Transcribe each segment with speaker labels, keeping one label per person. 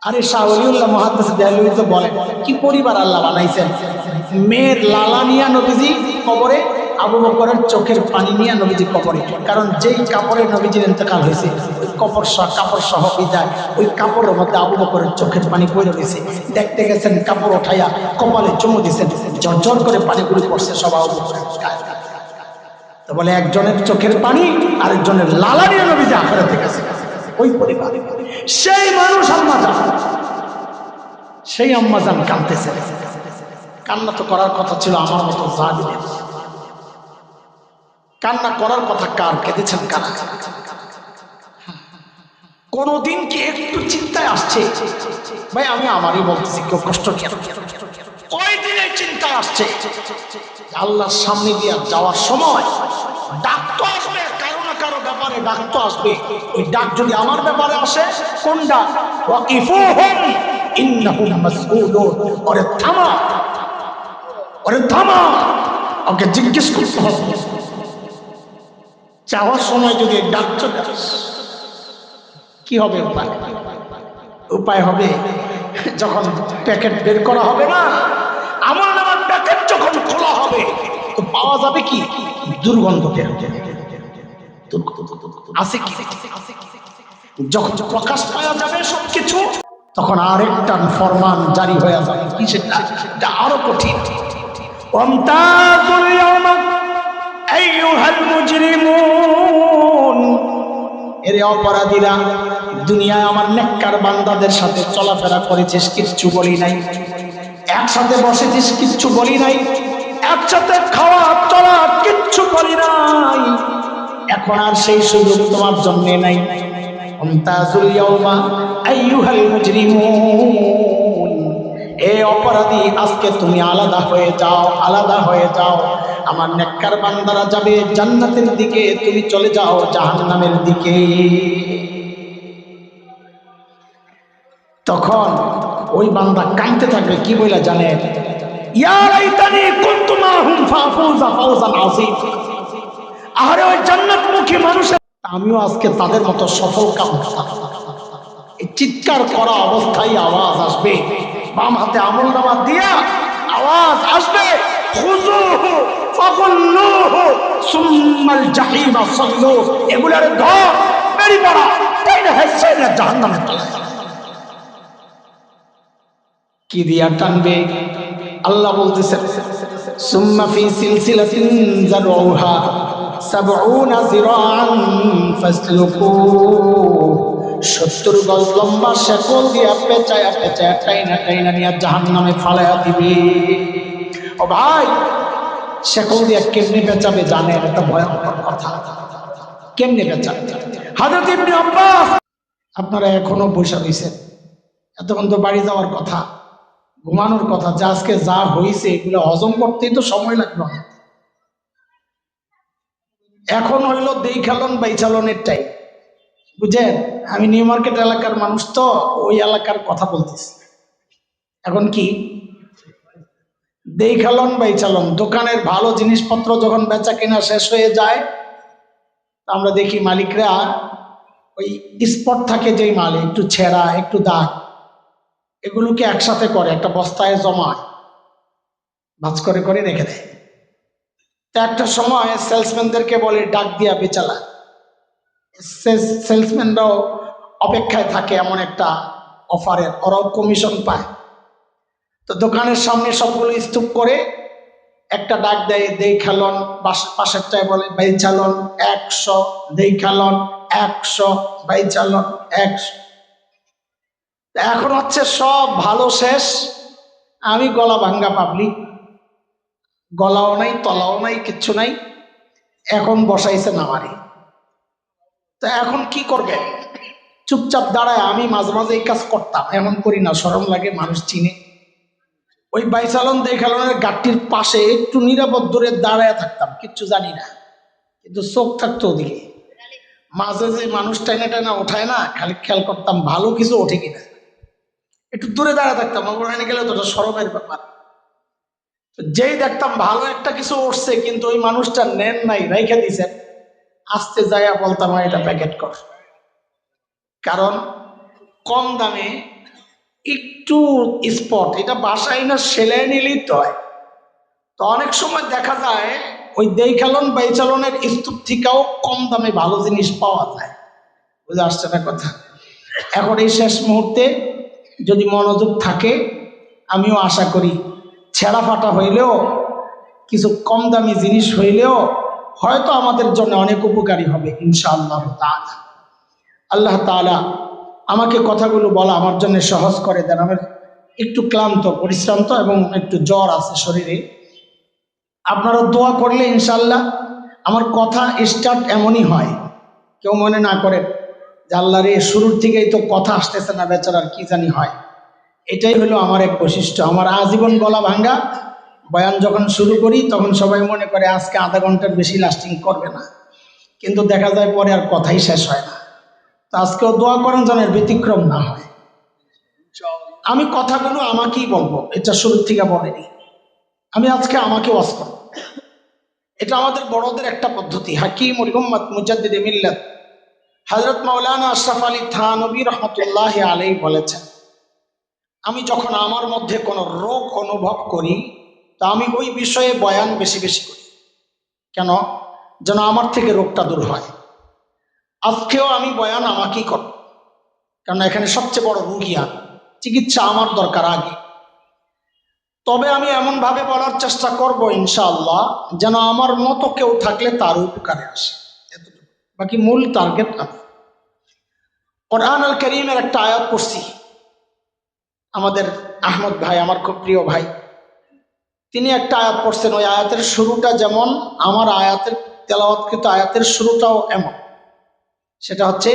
Speaker 1: আরে শাহ ওলিউল্লাহ মুহাদ্দিস দেহলভী তো বলেন কি পরিবার আল্লাহ বানাইছেন। মেয়ের লালা নিয়া নবীজি কবরে, আবু বকরের চোখের পানি নিয়ে নবীজি কবরে। কারণ যেই কাপড়ে নবীজির ইন্তেকাল হয়েছে ওই কাপড় সহ বিদায়, ওই কাপড়ের মধ্যে আবু বকরের চোখের পানি পড়ে রয়েছে। দেখতে গেছেন কাপড় উঠাইয়া কপালে চুমু দিয়েছেন, ঝরঝর করে পানিগুলি পড়ছে সব আবু বকরের গায়ে। তো বলে একজনের চোখের পানি আরেকজনের লালা নিয়ে নবীজি আখিরাতে গেছে। ওই পরিবার, সেই মানুষ আম্মাজান, সেই আম্মাজান কাঁদতেছে। কান্না তো করার কথা ছিল আমার মতো জালিমের। কান্না করার কথা কার? কেঁদেছেন কারা? কোনদিন কি একটু চিন্তায় আসছে? ভাই আমি আমারই বলতেছি, কেউ কষ্ট নিয়ে কয়দিনের চিন্তায় আসছে আল্লাহর সামনে দিয়ে যাওয়ার সময় ডাক তো আসবে, কারো না কারো ব্যাপারে ডাক তো আসবে। ওই ডাক যদি আমার ব্যাপারে আসে, কোন ডাক? ওয়াকিফুহুম ইন্নাহুম মাসউলুন। ওরে থামা, ওরে থামা, ওকে জিজ্ঞেস করতে হবে। যাওয়ার সময় যদি ডাক চলে আসে কি হবে? উপায় হবে যখন প্যাকেট বের করা হবে না, আমার প্যাকেট যখন খোলা হবে তো পাওয়া যাবে কি? দুর্গন্ধ বের হবে। আছে কি? যখন প্রকাশ পাওয়া যাবে সবকিছু, তখন আরেকটা ফরমান জারি হয়ে যাবে। কি সেটা? এটা আরো কঠিন। ওয়ামতাজুল ইয়াওমা আইয়ুহাল মুজরিমুন। এরে অপরাধীরা, দুনিয়ায় আমার নেককার বান্দাদের সাথে চলাফেরা করেছিস, কিচ্ছু বলি নাই। একসাথে বসেছিস, কিচ্ছু বলি নাই। একসাথে খাওয়া চলা, কিচ্ছু বলি নাই। এখন আর সেই সুযোগ তোমার জন্য নাই। মুমতাজুল ইয়াওমা আইয়ুহাল মুজরিমুন। এ অপরাধী, আজকে তুমি আলাদা হয়ে যাও, আলাদা হয়ে যাও। আমার নেককার বান্দারা যাবে জান্নাতের দিকে, তুমি চলে যাও জাহান্নামের দিকে। তখন ওই বান্দা কাঁদতে থাকবে, কি বইলা জানে? ইয়া লাইতানি কুনতু মাহুম ফাফুজা ফাওজান আযীম। আরে ওই জান্নাতমুখী মানুষের, আমিও আজকে তাদের মতো সফল কাম করতাম। এই চিৎকার করা অবস্থায় আওয়াজ আসবে, বাম হাতে আমলনামা দিয়া আওয়াজ আসবে, খুযুহু ফাগুল্লুহু সুম্মাল জাহিমা সাল্লু। এগুলার ধর, মেরি পড়া, তাই না? হেসে না জাহান্নামে তলায়। কি দিয়া টানবে? আল্লাহ বলতেছেন সুম্মা ফি সিলসিলাতিন যারউহা সাবউনা যিরাআন ফাসলুকু। 70 গজ লম্বা শেকল দিয়া পেঁচায়া পেঁচায়া টাইনা টাইনা নিয়ে জাহান্নামে ফালাইয়া দিবে। ও ভাই, শেকল দিয়া কেমনে পেঁচাবে জানেন? এটা ভয়ঙ্কর কথা। কেমনে পেঁচাবে? হযরত ইবনে আব্বাস, আপনারা এখনো বসে রইছেন, এতক্ষণ তো বাড়ি যাওয়ার কথা, ঘুমানোর কথা। যে আজকে যা হয়েছে এগুলো হজম করতেই তো সময় লাগবে। এখন হইল দেই খেলন বাই চালনের টাইম, বুঝেন? আমি নিউ মার্কেট এলাকার মানুষ, তো ওই এলাকার কথা বলতেছি। এখন কি দেই খেলন বাই চালন? দোকানের ভালো জিনিসপত্র যখন বেচা কেনা শেষ হয়ে যায়, আমরা দেখি মালিকরা ওই স্পট থাকে, যেই মাল একটু ছেঁড়া, একটু দাগ, এগুলোকে একসাথে করে একটা বস্তায় জমায়, ভাঁজ করে করে রেখে দেয়। তো একটা সময় সেলসম্যানদেরকে বলে ডাক দিয়া বেচালা। সেলসম্যানরাও অপেক্ষায় থাকে এমন একটা অফারের, ওরাও কমিশন পায়। তো দোকানের সামনে সবগুলো স্তূপ করে একটা ডাক দেয়, দেই খেলন। পাশেরটায় বলে বাই চালন 100, দেই খেলন 100, বাই চালন 100। এখন হচ্ছে সব ভালো শেষ, আমি গলা ভাঙ্গা পাবলিক, গলাও নাই, তলাও নাই, কিচ্ছু নাই। এখন বসাইছে নামারি। তো এখন কি করবে? চুপচাপ দাঁড়ায়। আমি মাঝে মাঝে এই কাজ করতাম, এমন করি না, শরম লাগে, মানুষ চিনে। ওই বাইচালন দেখালনের গাড়ির পাশে একটু নিরাপদ দূরে দাঁড়ায় থাকতাম, কিচ্ছু জানি না, কিন্তু চোখ থাকতো ওদিকে। মাঝে যে মানুষ টাইনা টাইনা ওঠায় না, খালি খেয়াল করতাম ভালো কিছু ওঠে কিনা, একটু দূরে দাঁড়ায় থাকতাম। ওখানে গেলে তো শরমের ব্যাপার। যেই দেখতাম ভালো একটা কিছু উঠছে, কিন্তু ওই মানুষটা নেন নাই, রেখে দিয়েছেন, আস্তে যাইয়া বলতাম এটা প্যাকেট কর। কারণ কম দামে একটু স্পট, এটা বাসায় না সেলাই নিলেই তো হয়। তো অনেক সময় দেখা যায় ওই দেইখালন বাইচালনের স্তূপ থেকেও কম দামে ভালো জিনিস পাওয়া যায়। বুঝে আসছে না কথা? এখন এই শেষ মুহূর্তে যদি মনোযোগ থাকে, আমিও আশা করি ছেঁড়া ফাটা হইলেও, কিছু কম দামি জিনিস হইলেও হয়তো আমাদের জন্য অনেক উপকারী হবে ইনশাআল্লাহ তাআলা। আল্লাহ তাআলা আমাকে কথাগুলো বলা আমার জন্য সহজ করে দেন। আমার একটু ক্লান্ত, পরিশ্রান্ত এবং একটু জ্বর আছে শরীরে। আপনারা দোয়া করলে ইনশাআল্লাহ আমার কথা স্টার্ট এমনই হয়। কেউ মনে না করেন যে আল্লাহ রে, শুরুর থেকেই তো কথা আসতেছে না, বেচারার কি জানি হয়। এটাই হলো আমার এক বৈশিষ্ট্য। আমার আজীবন গলা ভাঙ্গা, বয়ান যখন শুরু করি তখন সবাই মনে করে আজকে আধা ঘন্টার বেশি লাস্টিং করবে না, কিন্তু দেখা যায় পরে আর কথাই শেষ হয় না। তো আজকেও দোয়া করেন যেন এর ব্যতিক্রম না হয়। আমি কথাগুলো আমাকেই বলবো, এটা শুরুর থেকে বলেনি। আমি আজকে আমাকে ওয়াজ করব। এটা আমাদের বড়দের একটা পদ্ধতি। হাকিমুল উম্মাত মুজাদ্দিদে মিল্লাত হযরত মাওলানা আশরাফ আলী থানভী রহমতুল্লাহ আলাইহি বলেছেন, আমি যখন আমার মধ্যে কোনো রোগ অনুভব করি তা আমি ওই বিষয়ে বয়ান বেশি বেশি করি। কেন? যেন আমার থেকে রোগটা দূর হয়। আজকেও আমি বয়ান আমাকেই করব, কারণ এখানে সবচেয়ে বড় রোগী আমি। চিকিৎসা আমার দরকার আগে। তবে আমি এমনভাবে বলার চেষ্টা করব ইনশাআল্লাহ যেন আমার মতো কেউ থাকলে তার উপকারে আসে, এতটুকু। বাকি মূল টার্গেট আমি। কোরআন আল কারীমের একটা আয়াত পড়ছি, আমাদের আহমদ ভাই, আমার খুব প্রিয় ভাই, তিনি একটা আয়াত পড়ছেন। ওই আয়াতের শুরুটা যেমন, আমার আয়াতের তেলাওয়াতকৃত আয়াতের শুরুটাও এমন। সেটা হচ্ছে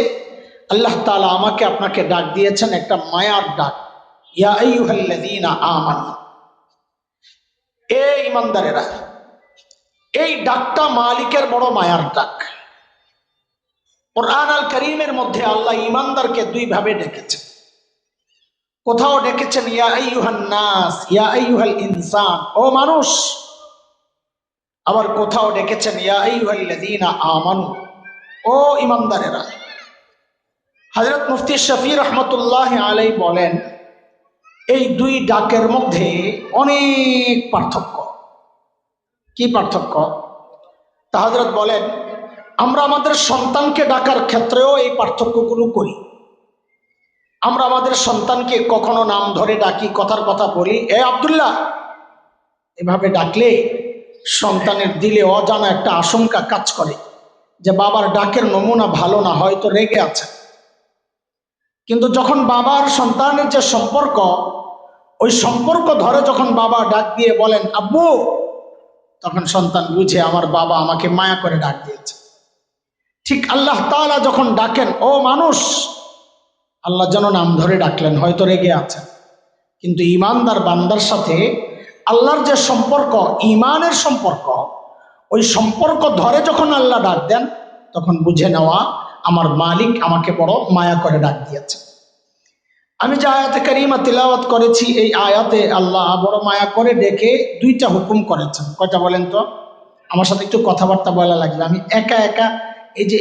Speaker 1: আল্লাহ তাআলা আমাকে আপনাকে ডাক দিয়েছেন একটা মায়ার ডাক, ইয়া আইয়ুহাল্লাযীনা আমানু, এ ঈমানদারেরা। এই ডাকটা মালিকের বড় মায়ার ডাক। কোরআন আল কারীমের মধ্যে আল্লাহ ঈমানদারকে দুই ভাবে ডেকেছেন। কোথাও ডেকেছেন ইয়া আইয়ুহান নাস, ইয়া আইয়ুহাল ইনসান, ও মানুষ। আবার কোথাও ডেকেছেন ইয়া আইয়ুহাল্লাযীনা আমানু, ও ঈমানদারেরা। হযরত মুফতি শফি রহমতুল্লাহ আলাইহি বলেন, এই দুই ডাকের মধ্যে অনেক পার্থক্য। কি পার্থক্য? তা হযরত বলেন, আমরা আমাদের সন্তানকে ডাকার ক্ষেত্রেও এই পার্থক্যগুলো করি। আমরা আমাদের সন্তানকে কখনো নাম ধরে ডাকি, কথার কথা বলি, এ আব্দুল্লাহ, এভাবে ডাকলে সন্তানের দিলে অজানা একটা আশঙ্কা কাজ করে যে বাবার ডাকের নমুনা ভালো না, হয়তো রেগে আছে। কিন্তু যখন বাবার সন্তানের যে সম্পর্ক, ওই সম্পর্ক ধরে যখন বাবা ডাক দিয়ে বলেন আব্বু, তখন সন্তান বুঝে আমার বাবা আমাকে মায়া করে ডাক দিয়েছে। ঠিক আল্লাহ তাআলা যখন ডাকেন ও মানুষ, আল্লাহ যেন নাম ধরে ডাকলেন, হয়তো রেগে আছেন, কিন্তু ঈমানদার বান্দার সাথে আল্লাহর যে সম্পর্ক, ঈমানের সম্পর্ক, ওই সম্পর্ক ধরে যখন আল্লাহ ডাক দেন, তখন বুঝে নেওয়া আমার মালিক আমাকে বড় মায়া করে ডাক দিয়েছে। আমি যে আয়াতে কারিমা তিলাওয়াত করেছি, এই আয়াতে আল্লাহ বড় মায়া করে ডেকে দুইটা হুকুম করেছেন। কয়টা বলেন তো? আমার সাথে একটু কথাবার্তা বলা লাগবে। আমি একা একা এই যে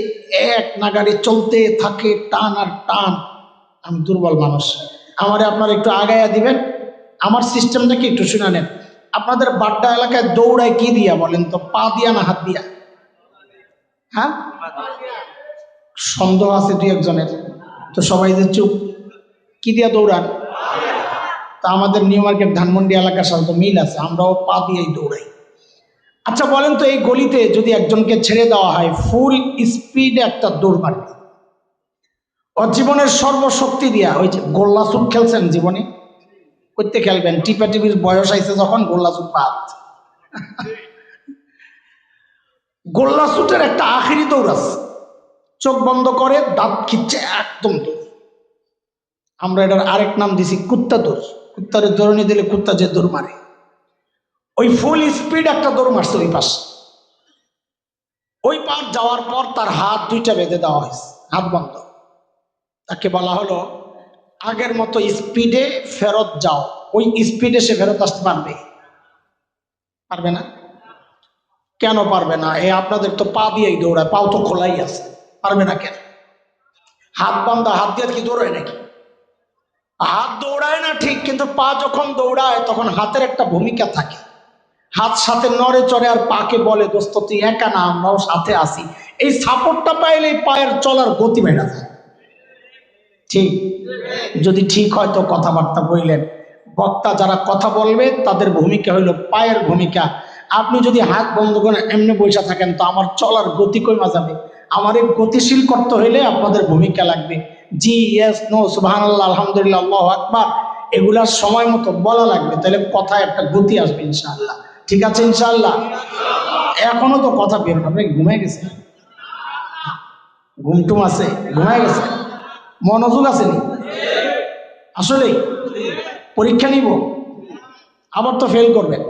Speaker 1: এক নাগাড়ে চলতে থাকে টান আর টান, আমি দুর্বল মানুষ। আমারে আপনারা একটু আগাইয়া দিবেন। আমার সিস্টেমটাকে একটু শুনে নেন। আপনাদের বাড্ডা এলাকায় দৌড়ায় কি দিয়া বলেন তো? পা দিয়া না হাত দিয়া? হ্যাঁ, সন্দেহ আছে দুই একজনের। তো সবাই যে চুপ, কি দিয়া দৌড়ান? তা আমাদের নিউ মার্কেট ধানমন্ডি এলাকার সাথে তো মিল আছে, আমরাও পা দিয়েই দৌড়াই। আচ্ছা বলেন তো, এই গলিতে যদি একজনকে ছেড়ে দেওয়া হয়, ফুল স্পিডে একটা দৌড় মারবে, ও জীবনের সর্বশক্তি দিয়া। ওই যে গোল্লা চুপ খেলছেন জীবনে, করতে খেলবেন, টিপা টিপির বয়স আইছে যখন, গোল্লা চুপ বাদ। গোল্লা চুটের একটা আখেরি দৌড় আছে, চোখ বন্ধ করে দাঁত খিচ্ছে একদম দৌড়। আমরা এটার আরেক নাম দিছি কুত্তা দৌড়। কুত্তারে দৌড়নি দিলে কুত্তা যে দৌড় মারে, ওই ফুল স্পিড একটা দৌড় মারছে ওই পাশ। ওই পার যাওয়ার পর তার হাত দুইটা বেঁধে দেওয়া হয়েছে, হাত বন্ধ। তাকে বলা হলো আগের মতো স্পিডে ফেরত যাও। ওই স্পিডে সে ফেরত আসতে পারবে? পারবে না। কেন পারবে না? আপনাদের তো পা দিয়েই দৌড়ায়, পাও তো খোলাই আছে, পারবে না কেন? হাত বান্ধা, হাত দিয়ে কি দৌড়ায় নাকি? হাত দৌড়ায় না ঠিক, কিন্তু পা যখন দৌড়ায় তখন হাতের একটা ভূমিকা থাকে। হাত সাথে নড়ে চড়ে আর পাকে বলে দোস্ত তুই একা না, আমরাও সাথে আসি। এই সাপোর্টটা পাইলে পায়ের চলার গতি বেড়ে যায়। ঠিক? যদি ঠিক হয় তো কথাবার্তা বললেন। বক্তা যারা কথা বলবে তাদের ভূমিকা হইল পায়ের ভূমিকা। আপনি যদি হাত বন্ধ করে এমনি বসে থাকেন তো আমার চলার গতি কমে যাবে। আমার এই গতিশীল করতে হইলে আপনাদের ভূমিকা লাগবে। জি, ইয়েস, নো, সুবহানাল্লাহ, আলহামদুলিল্লাহ, আল্লাহু আকবার, এগুলার সময় মতো বলা লাগবে, তাহলে কথায় একটা গতি আসবে ইনশাআল্লাহ। ঠিক আছে ইনশাআল্লাহ? এখনো তো কথা বের হবে। ঘুমাই গেছে? ঘুমটুম আছে? ঘুমাই গেছে? মনোযোগ আসেনি আসলে? পরীক্ষা নিব আবার তো ফেল করবেন।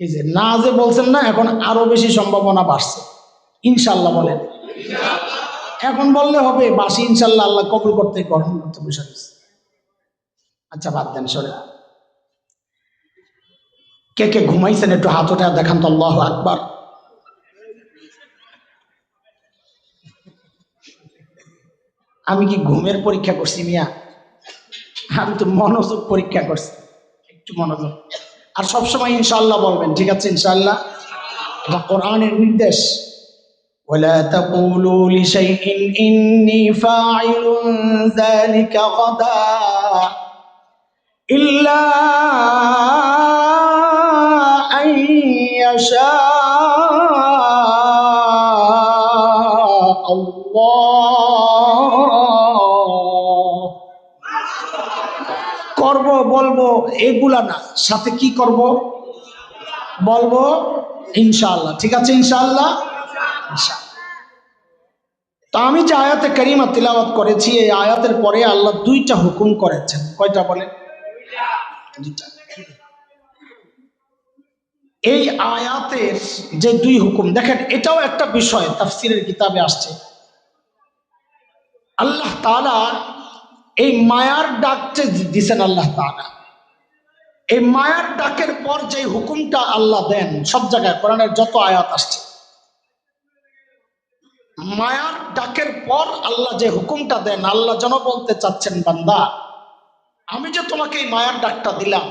Speaker 1: এই যে না যে বলছেন না, এখন আরো বেশি সম্ভাবনা বাড়ছে। ইনশাল্লাহ বলেন। এখন বললে হবে বাসি ইনশাল্লাহ, আল্লাহ কবুল করতে গ্রহণ করতে বসে গেছে। আচ্ছা বাদ দেন, সরে। কে কে ঘুমাইছেন একটু হাত ওঠা দেখান তো, আল্লাহু আকবার। আমি কি ঘুমের পরীক্ষা করছি মিয়া? আমি তো মনোযোগ পরীক্ষা করছি। একটু মনোযোগ। আর সবসময় ইনশাআল্লাহ বলবেন, ঠিক আছে ইনশাআল্লাহ? এটা কোরআনের নির্দেশ। ولا تقولوا لشيء إني فاعل ذلك غدا إلا أن يشاء الله। করব বলবো এগুলা না, সাথে কি করব বলবো ইনশাআল্লাহ। ঠিক আছে ইনশাআল্লাহ? তো আমি যে আয়াতে কারিমা তিলাওয়াত করেছি, এই আয়াতের পরে আল্লাহ দুইটা হুকুম করেছেন। কয়টা বলেন? দুইটা। এই আয়াতের যে দুই হুকুম দেখেন, এটাও একটা বিষয় তাফসীরের কিতাবে আসছে। আল্লাহ তাআলা এই মায়ার ডাকতে দিছেন। আল্লাহ তাআলা এই মায়ার ডাকের পর যে হুকুমটা আল্লাহ দেন, সব জায়গায় কোরআনের যত আয়াত আসছে, মায়ার ডাকের পর আল্লাহ যে হুকুমটা দেন, আল্লাহ যেন বলতে চাচ্ছেন বান্দা, আমি যে তোমাকে এই মায়ার ডাকটা দিলাম,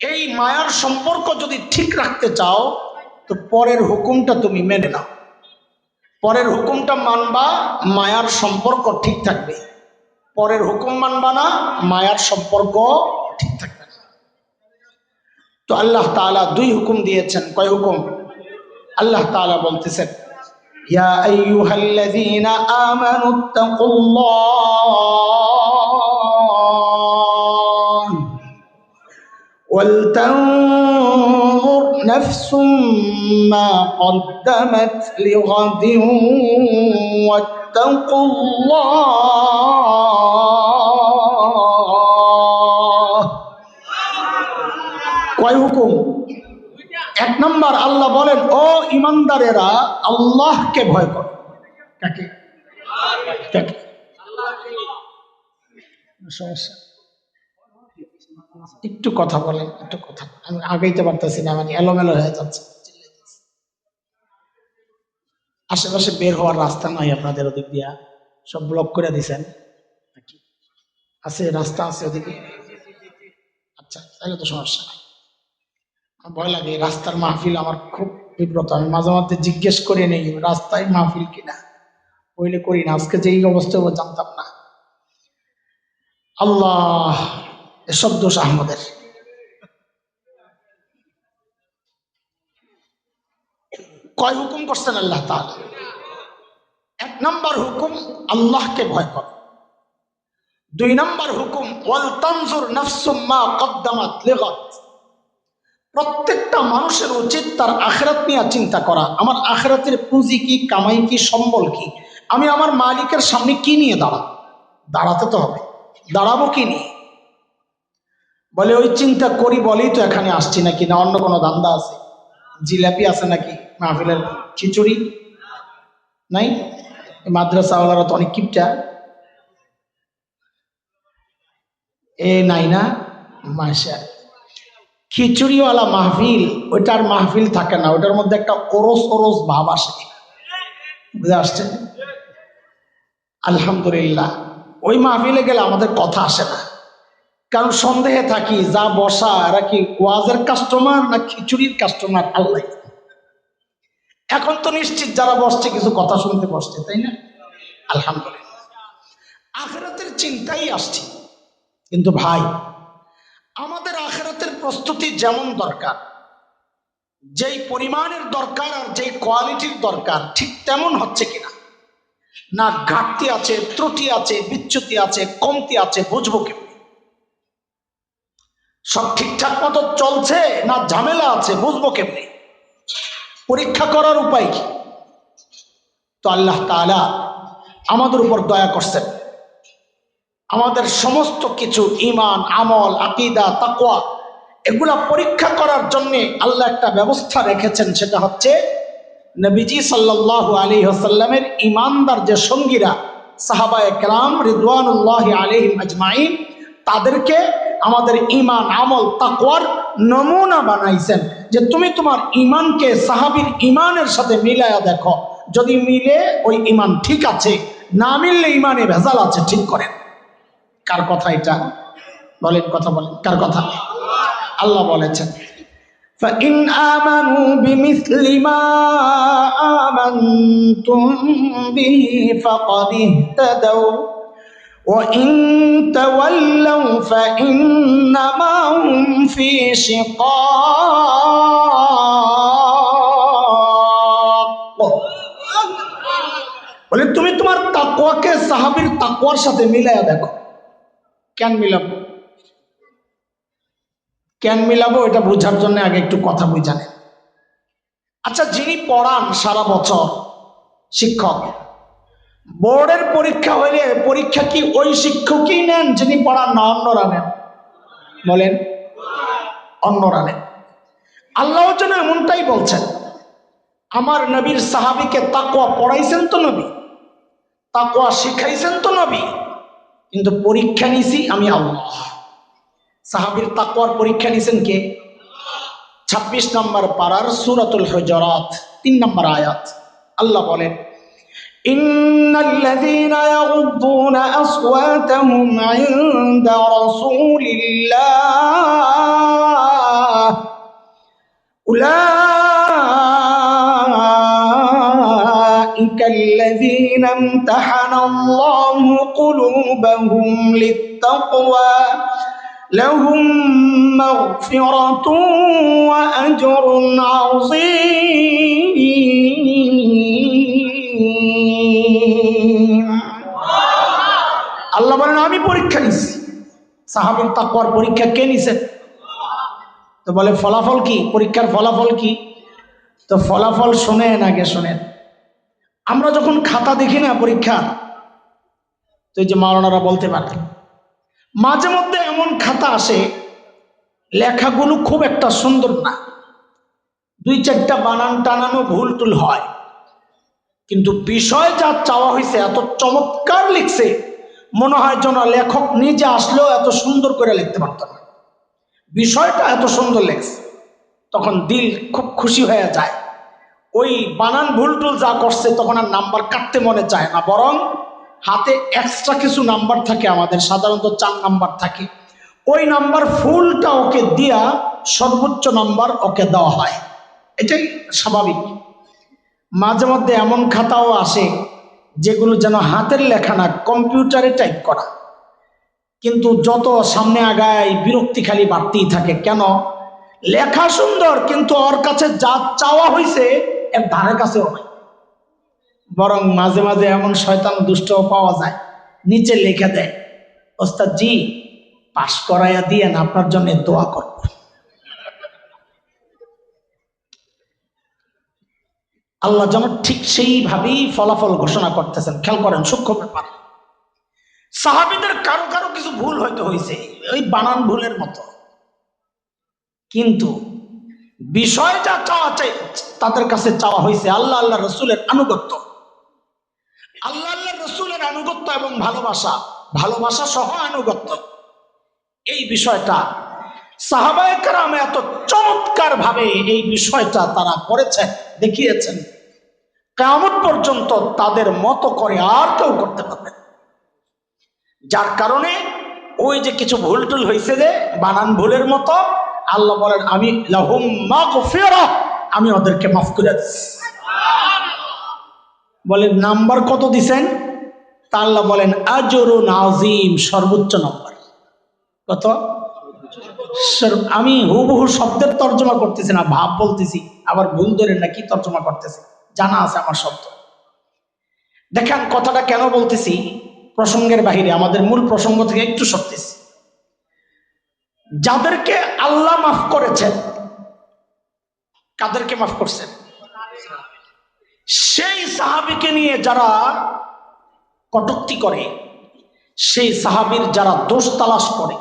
Speaker 1: এই মায়ার সম্পর্ক যদি ঠিক রাখতে চাও তো পরের হুকুমটা তুমি মেনে নাও। পরের হুকুমটা মানবা, মায়ার সম্পর্ক ঠিক থাকবে। পরের হুকুম মানবা না, মায়ার সম্পর্ক ঠিক থাকবে না। তো আল্লাহ তাআলা দুই হুকুম দিয়েছেন। কয় হুকুম? আল্লাহ তাআলা বলতেছেন, ইয়া আইয়ুহাল্লাযীনা আমানুত্তাকুল্লাহ ওয়ালতানজুর নাফসুম মা কদ্দামাত লিগাদিন ওয়াত্তাকুল্লাহ। কয় হুকুম? এক নম্বর, আল্লাহ বলেন ও ইমানদারেরা আল্লাহকে ভয় করো। কাকে? কাকে? সমস্যা? একটু কথা বলেন, একটু কথা। আমি আগাইতে পারতেছি না, মানে এলোমেলো হয়ে যাচ্ছে। আশেপাশে বের হওয়ার রাস্তা নাই আপনাদের ওদিক দিয়া? সব ব্লক করে দিছেন নাকি? আছে রাস্তা? আছে ওদিকে? আচ্ছা, তাহলে তো সমস্যা নাই। ভয় লাগে রাস্তার মাহফিল, আমার খুব বিব্রত। আমি মাঝে মধ্যে জিজ্ঞেস করে নেই রাস্তায় মাহফিল কিনা, বইলে করি না। আজকে যেই অবস্থা জানতাম না। আল্লাহ, এসব দোষ আহমদের। কয় হুকুম করছেন আল্লাহ তাআলা? এক নম্বর হুকুম আল্লাহকে ভয় কর। দুই নম্বর হুকুম ওয়াল তানজুর নাফসুম মা কদ্দামাত লিগাদ। প্রত্যেকটা মানুষের উচিত তার আখিরাত নিয়ে চিন্তা করা। আমার আখিরাতের পুঁজি কি, কামাই কি, সম্বল কি, আমি আমার মালিকের সামনে কি নিয়ে দাঁড়াতে তো হবে। দাঁড়াবো কি নিয়ে? বলে ওই চিন্তা করি বলেই তো এখানে আসছি, নাকি না অন্য কোনো ধান্দা আছে? জিলাপি আছে নাকি মাহফিলের? খিচুড়ি নাই? মাদ্রাসাওয়ালারা তো অনেক কিপটা। এ নাই না? মাসা, খিচুড়িওয়ালা মাহফিল, ওইটার মাহফিল থাকে না, ওটার মধ্যে একটা ওরস ওরস ভাব আসে। বুঝে আসছে? আলহামদুলিল্লাহ, ওই মাহফিলে গেলে আমাদের কথা আসে না, কারণ সন্দেহে থাকি যা বসা এরা কি ওয়াজের কাস্টমার না খিচুড়ির কাস্টমার আল্লাহ। এখন তো নিশ্চিত যারা বসছে কিছু কথা শুনতে বসছে, তাই না? আলহামদুলিল্লাহ, আখিরাতের চিন্তাই আসছে। কিন্তু ভাই, আমাদের আখিরাতের প্রস্তুতি যেমন দরকার, যেই পরিমাণের দরকার আর যেই কোয়ালিটির দরকার, ঠিক তেমন হচ্ছে কিনা? না ঘাটতি আছে, ত্রুটি আছে, বিচ্যুতি আছে, কমতি আছে, বুঝবো কেমন? সব ঠিকঠাক মতো চলছে না ঝামেলা আছে, বুঝবো কেমনি? পরীক্ষা করার উপায় কি? তো আল্লাহ তাআলা আমাদের উপর দয়া করছেন, আমাদের সমস্ত কিছু ঈমান, আমল, আকীদা, তাকওয়া এগুলা পরীক্ষা করার জন্য আল্লাহ একটা ব্যবস্থা রেখেছেন। সেটা হচ্ছে নবীজি সাল্লাল্লাহু আলাইহি ওয়াসাল্লামের ঈমানদার যে সঙ্গীরা সাহাবায়ে কেরাম রিদওয়ানুল্লাহি আলাইহিম আজমাইন, তাদেরকে আমাদের ঈমান, আমল, তাকওয়ার নমুনা বানাইছেন যে তুমি তোমার ঈমানকে সাহাবীর ঈমানের সাথে মিলায়া দেখো, যদি মিলে ওই ঈমান ঠিক আছে, না মিললে ঈমানে ভেজাল আছে, ঠিক করেন। কার কথা এটা? বলেন, কথা বলেন, কার কথা? আল্লাহ বলেছেন, فَإِنْ آمَنُوا بِمِثْلِ مَا آمَنْتُمْ بِهِ فَقَدِ اهْتَدَوْا وَإِنْ تَوَلَّوْا فَإِنَّمَا هُمْ فِي شِقَاقٍ। বলে তুমি তোমার তাকওয়াকে সাহাবীর তাকওয়ার সাথে মিলায়া দেখো। কেন মিলাবো? কেন মিলাবো এটা বোঝার জন্য আগে একটু কথা বুঝানে। আচ্ছা, যিনি পড়ান সারা বছর, শিক্ষক, বোর্ডের পরীক্ষা হইলে পরীক্ষা কি ওই শিক্ষকই নেন যিনি পড়ান, না অন্যরা নেন? বলেন, অন্যরা নেন। আল্লাহ যেন এমনটাই বলছেন, আমার নবীর সাহাবীকে তাকওয়া পড়াইছেন তো নবী, তাকওয়া শিখাইছেন তো নবী, কিন্তু পরীক্ষা নিছি আমি আল্লাহ। সাহাবীর তাকওয়ার পরীক্ষা নিছেন কে? 26 নম্বর পারার সূরাতুল হুজুরাত 3 নম্বর আয়াত আল্লাহ বলেন, ইন্নাল্লাযীনা ইয়াগুদ্দুনা আসওয়াতাহুম ইনদা রাসূলিল্লাহ উলাইকাল্লাযীনা ইমতাহানাল্লাহু কুলুবাহুম লিত্তাকওয়া لهم مغفرة وأجر عظيم। আল্লাহ বলেন আমি পরীক্ষা নিছি। সাহাবীর তাকওয়ার পরীক্ষা কে নিছেন? তো বলে ফলাফল কি? পরীক্ষার ফলাফল কি? তো ফলাফল শোনেন, আগে শোনেন। আমরা যখন খাতা দেখি না পরীক্ষা, তো এই যে মাওলানারা বলতে পারে, মাঝে মধ্যে এমন খাতা আসে লেখাগুলো খুব একটা সুন্দর না, 2-4টা বানান টানানো ভুল টুল হয়, কিন্তু বিষয় যা চাওয়া হয়েছে এত চমৎকার লিখছে, মনে হয় যেন লেখক নিজে আসলেও এত সুন্দর করে লিখতে পারত না, বিষয়টা এত সুন্দর লেখছে। তখন দিল খুব খুশি হয়ে যায়। ওই বানান ভুল টুল যা করছে তখন আর নাম্বার কাটতে মনে চায় না, বরং হাতে এক্সট্রা কিছু নাম্বার থাকে, আমাদের সাধারণত 4 নাম্বার থাকে, ওই নাম্বার ফুলটা ওকে দিয়া সর্বোচ্চ নাম্বার ওকে দেওয়া হয়। এটাই স্বাভাবিক। মাঝে মধ্যে এমন খাতাও আসে যেগুলো যেন হাতের লেখা না, কম্পিউটারে টাইপ করা, কিন্তু যত সামনে আগায় বিরক্তি খালি বাড়তেই থাকে। কেন? লেখা সুন্দর, কিন্তু ওর কাছে যা চাওয়া হয়েছে এর ধারে কাছেও নাই। বরং মাঝে মাঝে এমন শয়তান দুষ্টও পাওয়া যায়, নিচে লিখে দেয়, ওস্তাদ জি পাশ করাইয়া দিয়েন, আপনার জন্য দোয়া করব। আল্লাহ যেন ঠিক সেইভাবেই ফলাফল ঘোষণা করতেছেন। খেয়াল করেন, সূক্ষ্ম ব্যাপার। সাহাবীদের কারো কারো কিছু ভুল হয়তো হয়েছে, ওই বানান ভুলের মতো, কিন্তু বিষয় যা চাওয়া চাই তাদের কাছে চাওয়া হয়েছে আল্লাহ আল্লাহ রসুলের আনুগত্য, আল্লাহ আল্লাহ রসুলের আনুগত্য এবং ভালোবাসা, ভালোবাসা সহ আনুগত্য। এই বিষয়টা সাহাবায়ে কেরাম এত চমৎকার ভাবে এই বিষয়টা তারা করেছেন, দেখিয়েছেন, কিয়ামত পর্যন্ত তাদের মতো করে আর কেউ করতে পারবে না। যার কারণে ওই যে কিছু ভুল টুল হয়েছে যে বানান ভুলের মতো, আল্লাহ বলেন আমি লাহুম মাগফিরাহ, আমি ওদেরকে মাফ করে দিচ্ছি। বলেন নাম্বার কত দিছেন? তা আল্লাহ বলেন আজরুন আযীম, সর্বোচ্চ নাম্বার। কত? আমি হুবহু শব্দের তর্জমা করতেছি না, ভাব বলতেছি, আবার ভুল ধরেন না কি তর্জমা করতেছি, জানা আছে আমার শব্দ। দেখেন কথাটা কেন বলতেছি, প্রসঙ্গের বাহিরে, আমাদের মূল প্রসঙ্গ থেকে একটু সরতেছি। যাদেরকে আল্লাহ মাফ করেছেন, কাদেরকে মাফ করছেন? সেই সাহাবীকে নিয়ে যারা কটূক্তি করে, সেই সাহাবীর যারা দোষ তালাশ করে,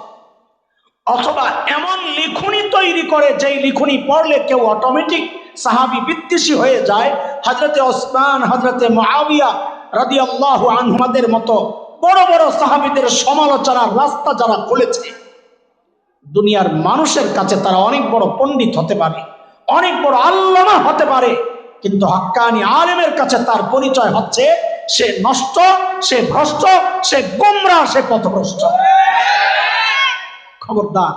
Speaker 1: অথবা এমন লিখনি তৈরি করে যেই লিখনি পড়লে কেউ অটোমেটিক সাহাবী বিদ্বেষী হয়ে যায়, হযরতে ওসমান, হযরতে মুআবিয়া রাদিয়াল্লাহু আনহুমাদের মতো বড় বড় সাহাবীদের সমালোচনার রাস্তা যারা খুলেছে, দুনিয়ার মানুষের কাছে তারা অনেক বড় পণ্ডিত হতে পারে, অনেক বড় আল্লামা হতে পারে, কিন্তু হাক্কানি আলেমের কাছে তার পরিচয় হচ্ছে সে নষ্ট, সে ভ্রষ্ট, সে গোমরা, সে পথভ্রষ্ট। খবরদার,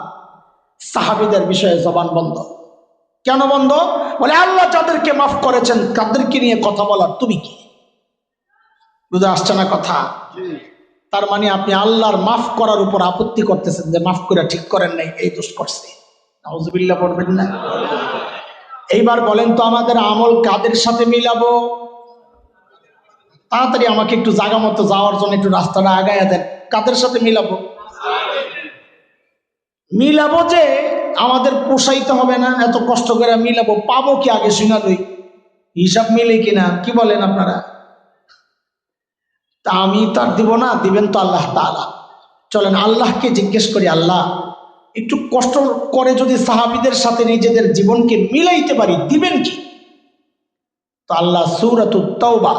Speaker 1: সাহাবীদের বিষয়ে জবান বন্ধ। কেন বন্ধ? বলে আল্লাহ যাদেরকে মাফ করেছেন তাদেরকে নিয়ে কথা বলার তুমি কি? বুঝে আসছে না কথা? তার মানে আপনি আল্লাহর মাফ করার উপর আপত্তি করতেছেন যে মাফ করে ঠিক করেন নাই, এই দোষ করছে। নাউজুবিল্লাহ পড়বেন না? এইবার বলেন তো আমাদের আমল কাদের সাথে মিলাবো? তাড়াতাড়ি আমাকে একটু জায়গা মতো যাওয়ার জন্য একটু রাস্তাটা আগায়া দেন। কাদের সাথে মিলাবো? মিলাবো যে আমাদের পোষাইতে হবে না, এত কষ্ট করে মিলাবো, পাবো কি আগে শুনা লই, হিসাব মিলে কিনা, কি বলেন আপনারা? তা আমি তার দিব না, দিবেন তো আল্লাহ তাআলা। চলেন আল্লাহকে জিজ্ঞেস করি, আল্লাহ একটু কষ্ট করে যদি সাহাবীদের সাথে নিজেদের জীবনকে মিলাইতে পারি, দিবেন কি? তো আল্লাহ সূরাতুত তাওবা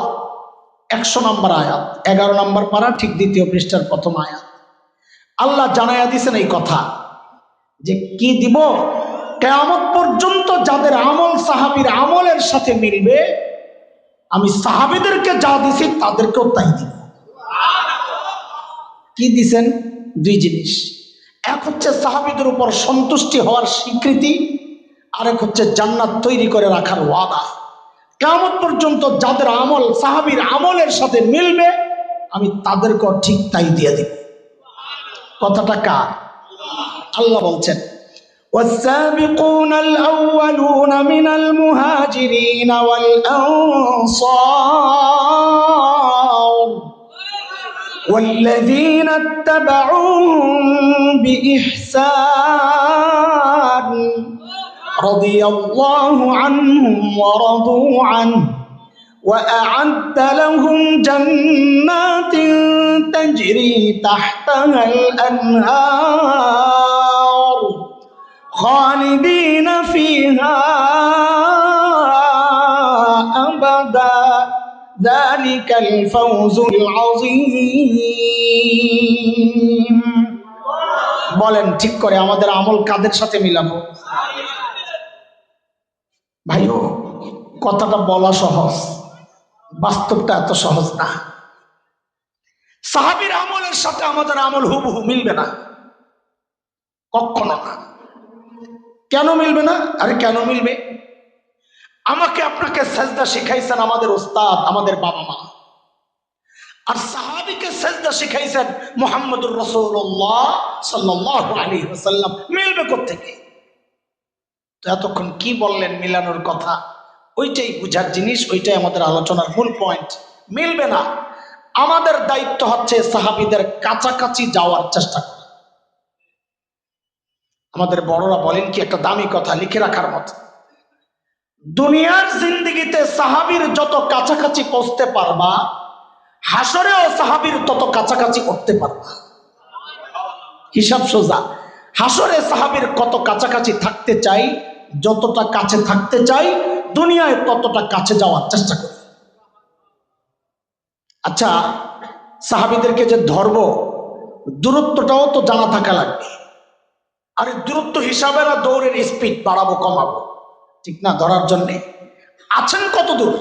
Speaker 1: 100 নম্বর আয়াত, 11 নম্বর পারা, ঠিক দ্বিতীয় পৃষ্ঠার প্রথম আয়াত, আল্লাহ জানাইয়া দিয়েছেন এই কথা যে কি দিব? কিয়ামত পর্যন্ত যাদের আমল সাহাবীর আমলের সাথে মিলবে, আমি সাহাবীদেরকে যা দিছি তাদেরকেও তাই দিব। কি দিছেন? দুই জিনিস। এক হচ্ছে সাহাবীদের উপর সন্তুষ্টি হওয়ার স্বীকৃতি, আরেক হচ্ছে জান্নাত তৈরি করে রাখার ওয়াদা। কিয়ামত পর্যন্ত যাদের আমল সাহাবীর আমলের সাথে মিলবে, আমি তাদেরকেও ঠিক তাই দিয়ে দিব। কথাটা কার? আল্লাহ বলছেন والسابقون الأولون من المهاجرين والأنصار والذين اتبعوهم بإحسان رضي الله عنهم ورضوا عنه وأعد لهم جنات تجري تحتها الأنهار خالدين فيها أبدا ذلك الفوز العظيم। বলেন ঠিক করে আমাদের আমল কাদের সাথে মিলাবো? ভাইও, কথাটা বলা সহজ, বাস্তবটা এত সহজ না। সাহাবীর আমলের সাথে আমাদের আমল হুবহু মিলবে না, কখনো না। কেন মিলবে না? আরে কেন মিলবে? আমাকে আপনাকে সেজদা শিখাইছেন আমাদের উস্তাদ, আমাদের বাবা মা, আর সাহাবীকে সেজদা শিখাইছেন মুহাম্মদুর রাসূলুল্লাহ সাল্লাল্লাহু আলাইহি ওয়াসাল্লাম। মিলবে কোত্থেকে? তো এতক্ষণ কি বললেন মিলানোর কথা? ওইটাই বুঝার জিনিস, ওইটাই আমাদের আলোচনার মূল পয়েন্ট। মিলবে না। আমাদের দায়িত্ব হচ্ছে সাহাবীদের কাছাকাছি যাওয়ার চেষ্টা করা। আমাদের বড়রা বলেন কি একটা দামি কথা, লিখে রাখার মতো, দুনিয়ার জিন্দেগিতে সাহাবীর যত কাছাকাছি পৌঁছতে পারবা, হাসরেও সাহাবীর তত কাছাকাছি উঠতে পারবা। হিসাব সোজা। হাসরে সাহাবীর কত কাছাকাছি থাকতে চাই, যতটা কাছে থাকতে চাই, দুনিয়ায় ততটা কাছে যাওয়ার চেষ্টা করি। আচ্ছা, সাহাবীদেরকে যে ধরব, দূরত্বটাও তো জানা থাকা লাগবে। আর দূরত্ব হিসাবে না দৌড়ের স্পিড বাড়াবো কমাবো, ঠিক না? ধরার জন্যে আছেন কত দূর?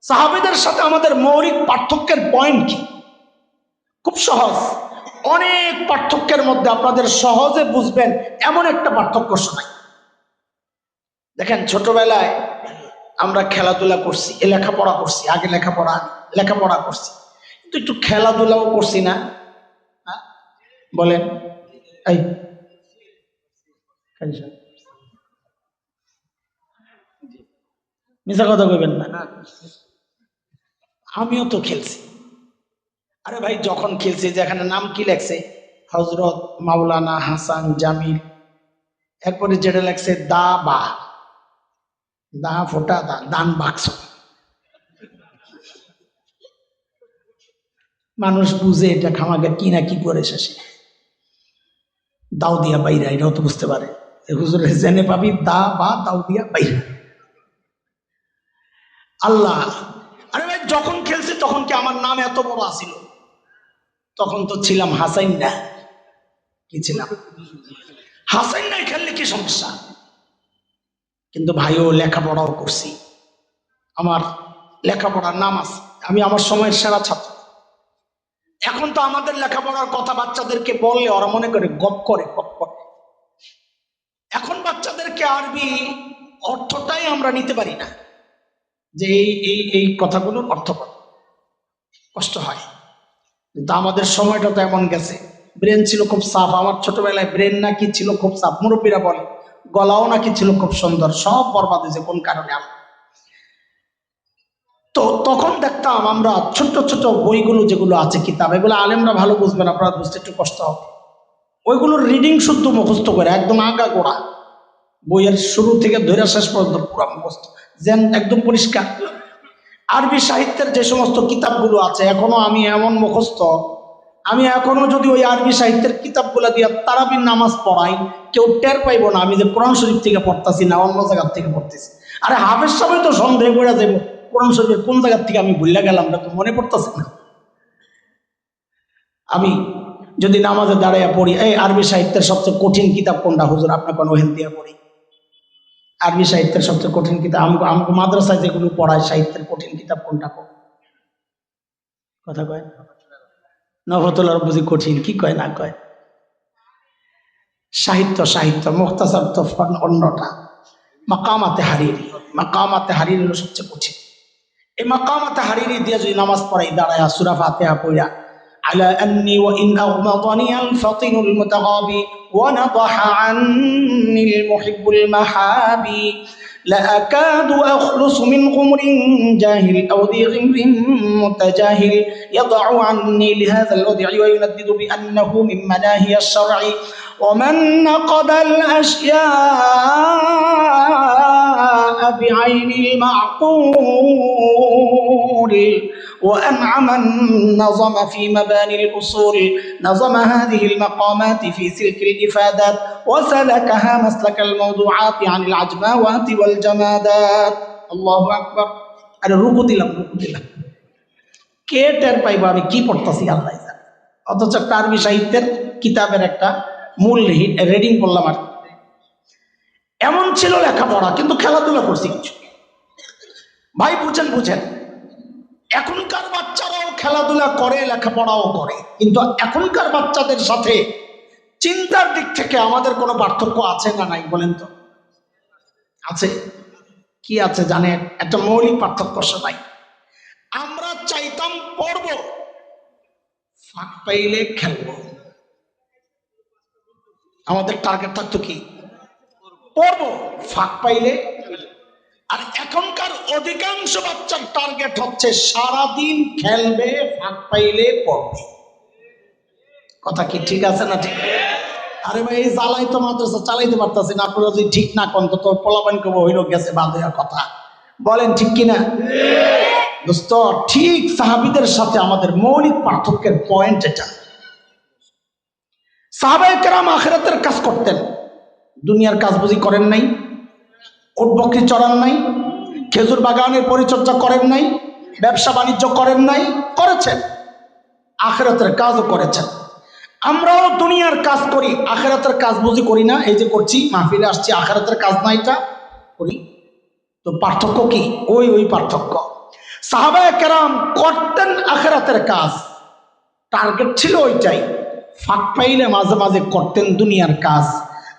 Speaker 1: সাহাবীদের সাথে আমাদের মৌলিক পার্থক্যের পয়েন্ট কি? খুব সহজ। অনেক পার্থক্যের মধ্যে আপনাদের সহজে বুঝবেন এমন একটা পার্থক্য শোনাই। দেখেন, ছোটবেলায় আমরা খেলাধুলা করছি, লেখাপড়া করছি, আগে লেখাপড়া করছি, কিন্তু একটু খেলাধুলাও করছি না? হ্যাঁ? বলেন। এই মিশা কথা কইবেন না, আমিও তো খেলছি। আরে ভাই, যখন খেলছি, যেখানে নাম কি লেখছে হজরত মাওলানা হাসান জামিল, এরপরে যেটা লেখছে দা বা দা ফোটা দা দান বাক্স, মানুষ বুঝে এটা খামাকে কি না কি করে শেষে দাও দিয়া বাইরা, এটাও তো বুঝতে পারে হুজুরের জেনে পাবি দা বা দাও দিয়া বাইরা। আল্লাহ, আরে ভাই যখন খেলছি তখন কি আমার নাম এত বড় আসিল? তখন তো ছিলাম হাসাইন না, কি ছিলাম? হাসাইন নাই, খেললে কি সমস্যা? কিন্তু ভাইও লেখাপড়াও করছি, আমার লেখাপড়ার নাম আছে, আমি আমার সময়ের সেরা ছাত্র। এখন তো আমাদের লেখাপড়ার কথা বাচ্চাদেরকে বললে ওরা মনে করে গপ করে। এখন বাচ্চাদেরকে আরবি অর্থটাই আমরা নিতে পারি না, যে এই এই এই কথাগুলোর অর্থ কষ্ট হয়। কিন্তু আমাদের সময়টা তো এমন গেছে, ব্রেন ছিল খুব সাফ। আমার ছোটবেলায় ব্রেন নাকি ছিল খুব সাফ, মুরব্বীরা বলে গলাও নাকি ছিল খুব সুন্দর, সব বরবাদ হয়েছে কোন কারণে? তো তখন দেখতাম আমরা ছোট্ট ছোট বইগুলো যেগুলো আছে কিতাব, এগুলো আলেমরা ভালো বুঝবেন, আপনারা বুঝতে একটু কষ্ট হবে। ওইগুলোর রিডিং শুদ্ধ মুখস্থ করে একদম আগা গোড়া, বইয়ের শুরু থেকে ধরে শেষ পর্যন্ত পুরো মুখস্থ, যেন একদম পরিষ্কার। আরবি সাহিত্যের যে সমস্ত কিতাবগুলো আছে এখনো আমি এমন মুখস্থ, আমি এখনো যদি ওই আরবি সাহিত্যের কিতাবগুলো দিয়ে তারাবির নামাজ পড়াই, কেউ টের পাইব না আমি যে কোরআন শরীফ থেকে পড়তাছি না অন্য জায়গার থেকে পড়তেছি। আরে হাফেজ সাহেব তো সন্দেহ করে যাবো কোরআন শরীফের কোন জায়গার থেকে আমি ভুলে গেলাম, তো মনে পড়তেছে না। আমি যদি নামাজে দাঁড়াইয়া পড়ি, এই আরবি সাহিত্যের সবচেয়ে কঠিন কিতাব কোনটা হুজুর? আপনার কোনো ওহেন দিয়া পড়ি আরবি সাহিত্যের সবচেয়ে কঠিন কিতাব, আমাকে মাদ্রাসায় যেগুলো পড়ায় সাহিত্যের কঠিন কিতাব কোনটা? কথা কয় নভতলার বুঝি কঠিন, কি কয় না কয়? সাহিত্য মুখতাসার তো অন্যটা, মাকামাতে হারিরি হলো সবচেয়ে কঠিন। এই মাকামাতে হারিরি দিয়ে যদি নামাজ পড়াই দাঁড়ায় সূরা ফাতিহা পড়া, على أني وإن أغمضني الفطن المتغابي ونضح عني المحب المحابي لأكاد أخلص من غمر جاهل أو ذي غمر متجاهل يضع عني لهذا الوضع ويندد بأنه من مناهي الشرع ومن نقض الأشياء بعين المعقول وأنعم النظم في مباني الأصول نظم هذه المقامات في سلك الإفادات وسلكها مسلك الموضوعات عن العجماوات والجمادات الله أكبر أنا রুকু দিলাম কে টের পাইবো আমি কি পড়তেছি আল্লাহ জানে। অথচ একটা আরবি সাহিত্যের কিতাবের একটা মূল রিডিং করলাম আর এমন ছিল লেখাপড়া, কিন্তু খেলাধুলা করছি কিছু। ভাই বুঝেন, এখনকার বাচ্চারাও খেলাধুলা করে, লেখাপড়াও করে, কিন্তু এখনকার বাচ্চাদের সাথে চিন্তার দিক থেকে আমাদের কোনো পার্থক্য আছে না নাই বলেন তো? আছে। কি আছে জানেন? একটা মৌলিক পার্থক্য সবাই, আমরা চাইতাম পড়বো, ফাঁক পাইলে খেলবো। আমাদের টার্গেট থাকতো কি? পড়বো, ফাঁক পাইলে। আর এখনকার অধিকাংশ বাচ্চার টার্গেট হচ্ছে সারাদিন খেলবে, ফাঁক পাইলে পড়বে। কথা কি ঠিক আছে না ঠিক? আরে ভাই এই জ্বালাই তো মাদ্রাসা চালাইতে পারতাছি না, আপনারা যদি ঠিক না কন তো পোলাপান কেবল হইল গেছে বাদ হইয়া কথা বলেন, ঠিক কিনা দোস্ত? ঠিক সাহাবীদের সাথে আমাদের মৌলিক পার্থক্যের পয়েন্ট এটা। সাহাবায়ে কেরাম আখিরাতের কাজ করতেন, দুনিয়ার কাজ বুঝি করেন নাই? উট বকরি চড়ান নাই? খেজুর বাগানের পরিচর্যা করেন নাই? ব্যবসা বাণিজ্য করেন নাই? করেছেন। আখিরাতের কাজও করেছেন। আমরাও দুনিয়ার কাজ করি, আখিরাতের কাজ বুঝি করি না? এই যে করছি, মাহফিলে আসছি, আখিরাতের কাজ না এটা করি। তো পার্থক্য কি? ওই পার্থক্য। সাহাবায়ে কেরাম করতেন আখিরাতের কাজ, টার্গেট ছিল ওইটাই, ফাঁক পাইলে মাঝে মাঝে করতেন দুনিয়ার কাজ।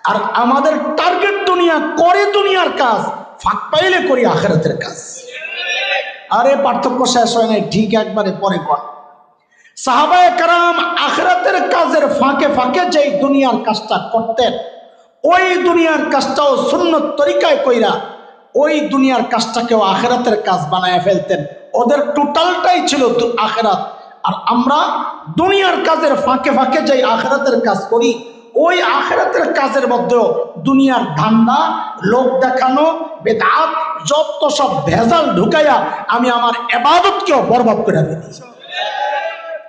Speaker 1: আর আমাদের টার্গেট দুনিয়া, করে দুনিয়ার কাজ, ফাঁক পাইলে করি আখিরাতের কাজ। আরে পার্থক্য শেষ হয় নাই, ঠিক একবারে পরে কর। সাহাবায়ে কেরাম আখিরাতের কাজের ফাঁকে ফাঁকে যেই দুনিয়ার কাজটা করতেন, ওই দুনিয়ার কাজটাও সুন্নত তরিকায় কইরা ওই দুনিয়ার কাজটাকেও আখিরাতের কাজ বানায় ফেলতেন। ওদের টোটালটাই ছিল আখিরাত। আর আমরা দুনিয়ার কাজের ফাঁকে ফাঁকে যেই আখিরাতের কাজ করি, ওই আখিরাতের কাজের মধ্যেও দুনিয়ার ধান্দা, লোক দেখানো, বেদাত, যত সব ভেজাল ঢুকাইয়া আমি আমার ইবাদতকেও বরবাদ করে ফেলি।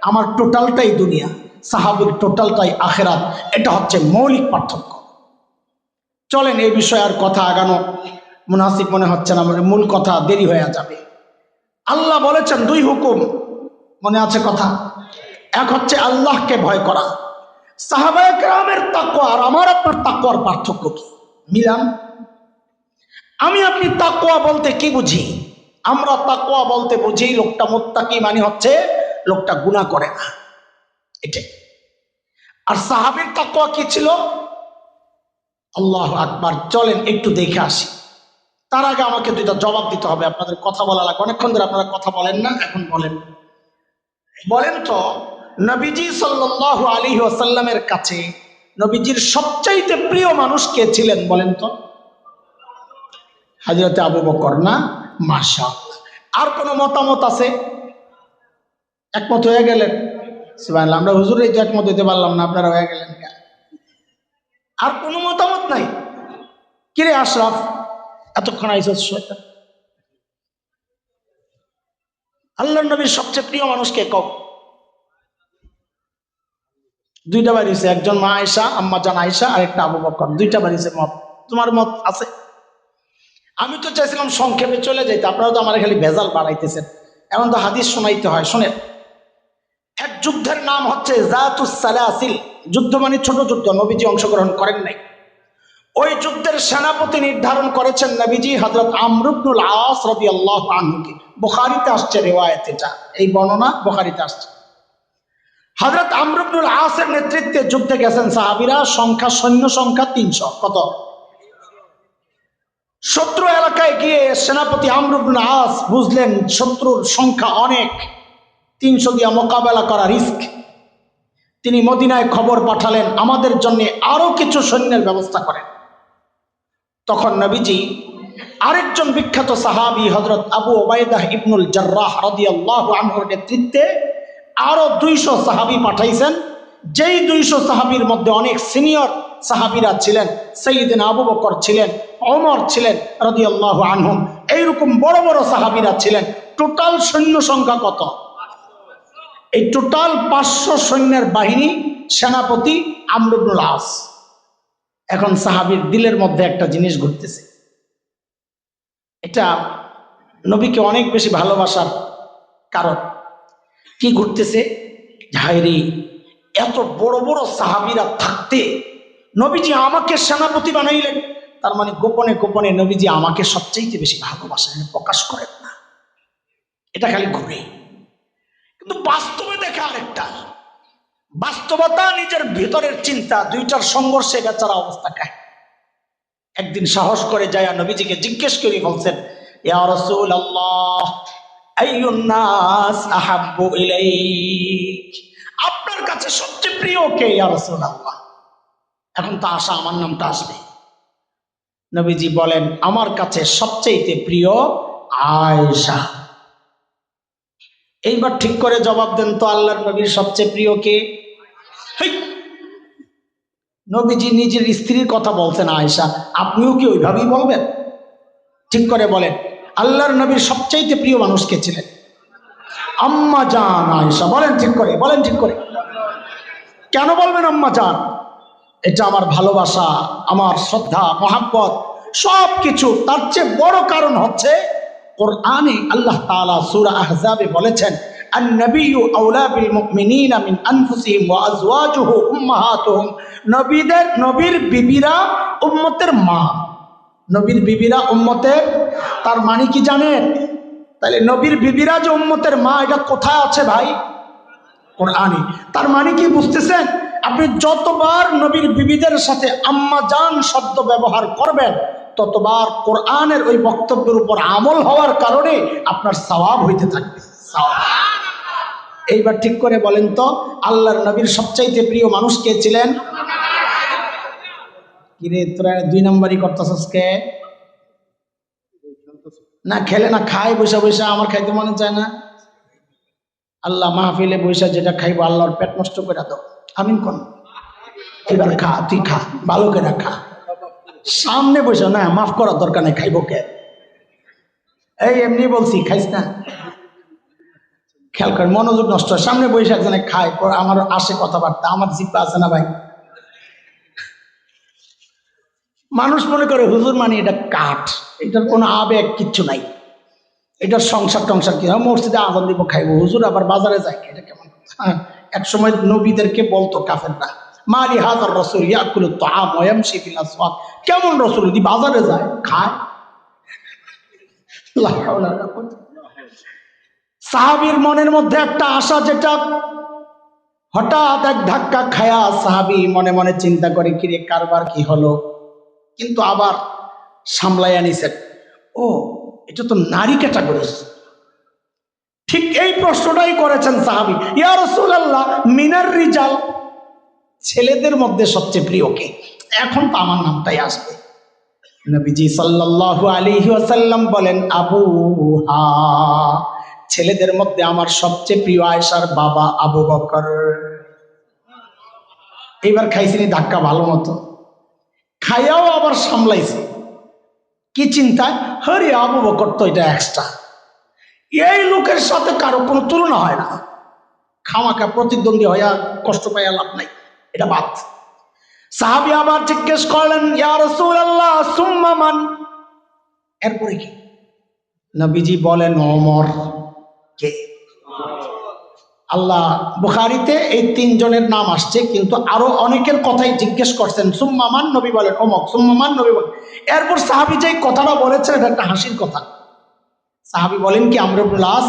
Speaker 1: আমার টোটালটাই দুনিয়া, সাহাবীর টোটালটাই আখিরাত। এটা হচ্ছে মৌলিক পার্থক্য। চলেন এই বিষয়ে আর কথা আগানো মুনাসিব মনে হচ্ছে না, আমাদের মূল কথা দেরি হয়ে যাবে। আল্লাহ বলেছেন দুই হুকুম, মনে আছে কথা? এক হচ্ছে আল্লাহকে ভয় করা। সাহাবায়ে কেরামের তাকওয়া আর আমার আপনার তাকওয়ার পার্থক্য কি? মিলান। আমি আপনি তাকওয়া বলতে কি বুঝি? আমরা তাকওয়া বলতে বুঝি লোকটা মুত্তাকি, মানে হচ্ছে লোকটা গুনাহ করে না, এটাই। আর সাহাবীর তাকওয়া কি ছিল? আল্লাহু আকবার। চলেন একটু দেখে আসি। তার আগে আমাকে দুইটা জবাব দিতে হবে, আপনাদের কথা বলা লাগবে। অনেকক্ষণ ধরে আপনারা কথা বলেন না, এখন বলেন। বলেন তো, নবীজি সাল্লাল্লাহু আলাইহি ওয়াসাল্লামের কাছে নবীজির সবচাইতে প্রিয় মানুষ কে ছিলেন বলেন তো? হযরত আবু বকর না? মাশাআল্লাহ। আর কোনো মতামত আছে? একমত হয়ে গেলেন? সুবহানাল্লাহ। আমরা হুজুরই তো একমত হইতে পারলাম না, আপনারা হয়ে গেলেন কেন? আর কোনো মতামত নাই? কিরে আশরাফ, এতক্ষণ আইসস? আল্লাহর নবীর সবচেয়ে প্রিয় মানুষকে কও। দুইটা বাড়িছে, একজন মা আয়েশা, আম্মা জান আয়েশা, আর একটা আবু বকর। দুইটা বাড়িছে মত। তোমার মত আছে? আমি তো চাইছিলাম সংক্ষেপে চলে যাইতে, আপনারা তো আমার খালি ভেজাল বাড়াইতেছেন। এখন তো হাদিস শোনাইতে হয়। শোনেন, এক যুদ্ধের নাম হচ্ছে যাতুস সালাসিল। যুদ্ধ মানে ছোট যুদ্ধ, নবীজি অংশগ্রহণ করেন নাই। ওই যুদ্ধের সেনাপতি নির্ধারণ করেছেন নবীজি হযরত আমর ইবনুল আস রাদিয়াল্লাহু আনহুকে। বুখারীতে আসছে রিওয়ায়াত, এটা এই বর্ণনা বুখারীতে আসছে। হযরত আমর ইবনুল আসের নেতৃত্বে যুদ্ধে গেছেন সাহাবীরা। সৈন্য সংখ্যা 300। কত? শত্রু এলাকায় গিয়ে সেনাপতি আমর ইবনুল আস বুঝলেন শত্রুর সংখ্যা অনেক, 300 দিয়ে মোকাবেলা করা রিস্ক। তিনি মদিনায় খবর পাঠালেন আমাদের জন্য আরো কিছু সৈন্যের ব্যবস্থা করেন। তখন নবীজি আরেকজন বিখ্যাত সাহাবী হযরত আবু উবাইদাহ ইবনুল জাররাহ রাদিয়াল্লাহু আনহুর নেতৃত্বে আরো 200 সাহাবী পাঠাইছেন। যেই 200 সাহাবীর মধ্যে অনেক সিনিয়র সাহাবীরা ছিলেন। সাইয়েদনা আবু বকর ছিলেন, ওমর ছিলেন রাদিয়াল্লাহু আনহুম, এইরকম বড় বড় সাহাবীরা ছিলেন। টোটাল সৈন্য সংখ্যা কত? এই টোটাল 500 সৈন্যের বাহিনী, সেনাপতি আমর ইবনুল আস। এখন সাহাবীর দিলের মধ্যে একটা জিনিস ঘটতেছে, এটা নবীকে অনেক বেশি ভালোবাসার কারণ। কি ঘটতেছে? হায়রে, এত বড় বড় সাহাবীরা থাকতে নবীজি আমাকে সেনাপতি বানাইলেন, তার মানে গোপনে গোপনে নবীজি আমাকে সবচেয়ে বেশি ভালোবাসেন, প্রকাশ করেন না, এটা খালি ঘুরে। কিন্তু বাস্তবে দেখা আরেকটা, বাস্তবতা নিজের ভিতরের চিন্তা, দুইটার সংঘর্ষে বেচারা অবস্থা কায়। একদিন সাহস করে যায় নবীজিকে জিজ্ঞেস করে বলছেন, ইয়া রাসূলুল্লাহ আইয়ুন নাস আহাব্বু ইলাইক, আপনার কাছে সবচেয়ে প্রিয় কে ইয়া রাসূলুল্লাহ? এখন তো আশা আমার নামটা আসবে। নবীজি বলেন, আমার কাছে সবচেয়ে প্রিয় আয়েশা। এইবার ঠিক করে জবাব দেন তো, আল্লাহর নবীর সবচেয়ে প্রিয় কে? নবীজি নিজের স্ত্রীর কথা বলছেন আয়েশা, আপনিও কি ওইভাবেই বলবেন? ঠিক করে বলেন, আল্লাহর নবীর সবচাইতে প্রিয় মানুষ কে ছিলেন? আম্মা জান আয়েশা। বলেন ঠিক করে, বলেন ঠিক করে। কেন বলবেন আম্মা জান? এটা আমার ভালোবাসা, আমার শ্রদ্ধা, মহাব্বত, সব কিছু। তার চেয়ে বড় কারণ হচ্ছে কোরআনে আল্লাহ তাআলা সূরা আহজাবে বলেছেন, আন-নাবিয়্যু আওলা বিল মুমিনিনা মিন আনফুসিহিম ওয়া আজওয়াজুহু উম্মাহাতুহুম। নবীর বিবিরা উম্মতের মা, নবীর বিবিরা উম্মতের। তার মানে কি জানেন? তাহলে নবীর বিবিরা যে উম্মতের মা, এটা কোথায় আছে ভাই? কোরআনে। তার মানে কি বুঝতেছেন? আপনি যতবার নবীর বিবিদের সাথে আম্মা জান শব্দ ব্যবহার করবেন, ততবার কোরআনের ওই বক্তব্যের উপর আমল হওয়ার কারণে আপনার সওয়াব হইতে থাকবে। এইবার ঠিক করে বলেন তো, আল্লাহর নবীর সবচাইতে প্রিয় মানুষ কে ছিলেন? কিরে তোরা 2 নম্বরই করতেছস কে? না খেলে না খায় বসে বসে, আমার খাইতে মনে চায় না। আল্লাহ মাহফিলে বসে যেটা খাইবো আল্লাহর পেট নষ্ট করে দাও, আমিন কোন। এবার খা, তুই খা, ভালো করে খা। সামনে বসে না, মাফ করার দরকার নেই, খাইবো কে? এই এমনি বলছি, খাইস না। খেয়াল করে, মনোযোগ নষ্ট হয়। সামনে বসে একজনে খায়, পর আমার আসে কথাবার্তা, আমার জিব্বা আছে না ভাই? মানুষ মনে করে হুজুর মানে এটা কাঠ, এটার কোনো আবেগ কিচ্ছু নাই, এটার সংসার টংসার কি হয়, মসজিদে আজান দিব খাইবো, হুজুর আবার বাজারে যায়, এটা কেমন? হ্যাঁ, এক সময় নবীদেরকে বলতো কাফেররা, মালি হাজার রসুল ইয়াকুলু তাআম ওয়া ইয়ামশি ফিল আসওয়াক, কেমন রসুল দি বাজারে যায় খায়? লা হাওলা ওয়ালা কুওয়াতা। সাহাবীর মনের মধ্যে একটা আশা, যেটা হঠাৎ এক ধাক্কা খায়া সাহাবী মনে মনে চিন্তা করে, কিরে কারবার কি হলো? কিন্তু আবার সামলাইয়া নিছেন, ও এটা তো নারী ক্যাটাগরি। ঠিক এই প্রশ্নটাই করেছেন সাহাবী, ইয়া রাসূলুল্লাহ মিনার রিজাল, ছেলেদের মধ্যে সবচেয়ে প্রিয় কে? এখন তো আমার নামটাই আসবে। নবীজি সাল্লাল্লাহু আলাইহি ওয়াসাল্লাম বলেন, আবুহা, ছেলেদের মধ্যে আমার সবচেয়ে প্রিয় আয়েশার বাবা আবু বকর। এইবার খাইছিনি ধাক্কা ভালো মতো, খাইয়াও আবার সামলাইছে। কি চিন্তায়? হরে আবু বকর তো এটা এক্সট্রা, এই লোকের সাথে কারো কোনো তুলনা হয় না, খামাখা প্রতিদ্বন্দ্বী হইয়া কষ্ট পাইয়া লাভ নাই, এটা বাদ। সাহাবী আবার জিজ্ঞেস করলেন, ইয়া রাসূলুল্লাহ সুম্মা মান, এরপরে কি? নবীজি বলেন, ওমর। কে? আল্লাহ বুখারীতে এই 3 জনের নাম আসছে, কিন্তু আরো অনেকের কথাই জিজ্ঞেস করছেন, সুম্মা মান, নবী বলেন অমক, সুম্মা মান, নবী বলেন। এরপর সাহাবী যে কথাটা বলেছেন এটা একটা হাসির কথা। সাহাবী বলেন কি, আমর ইবনুল আস,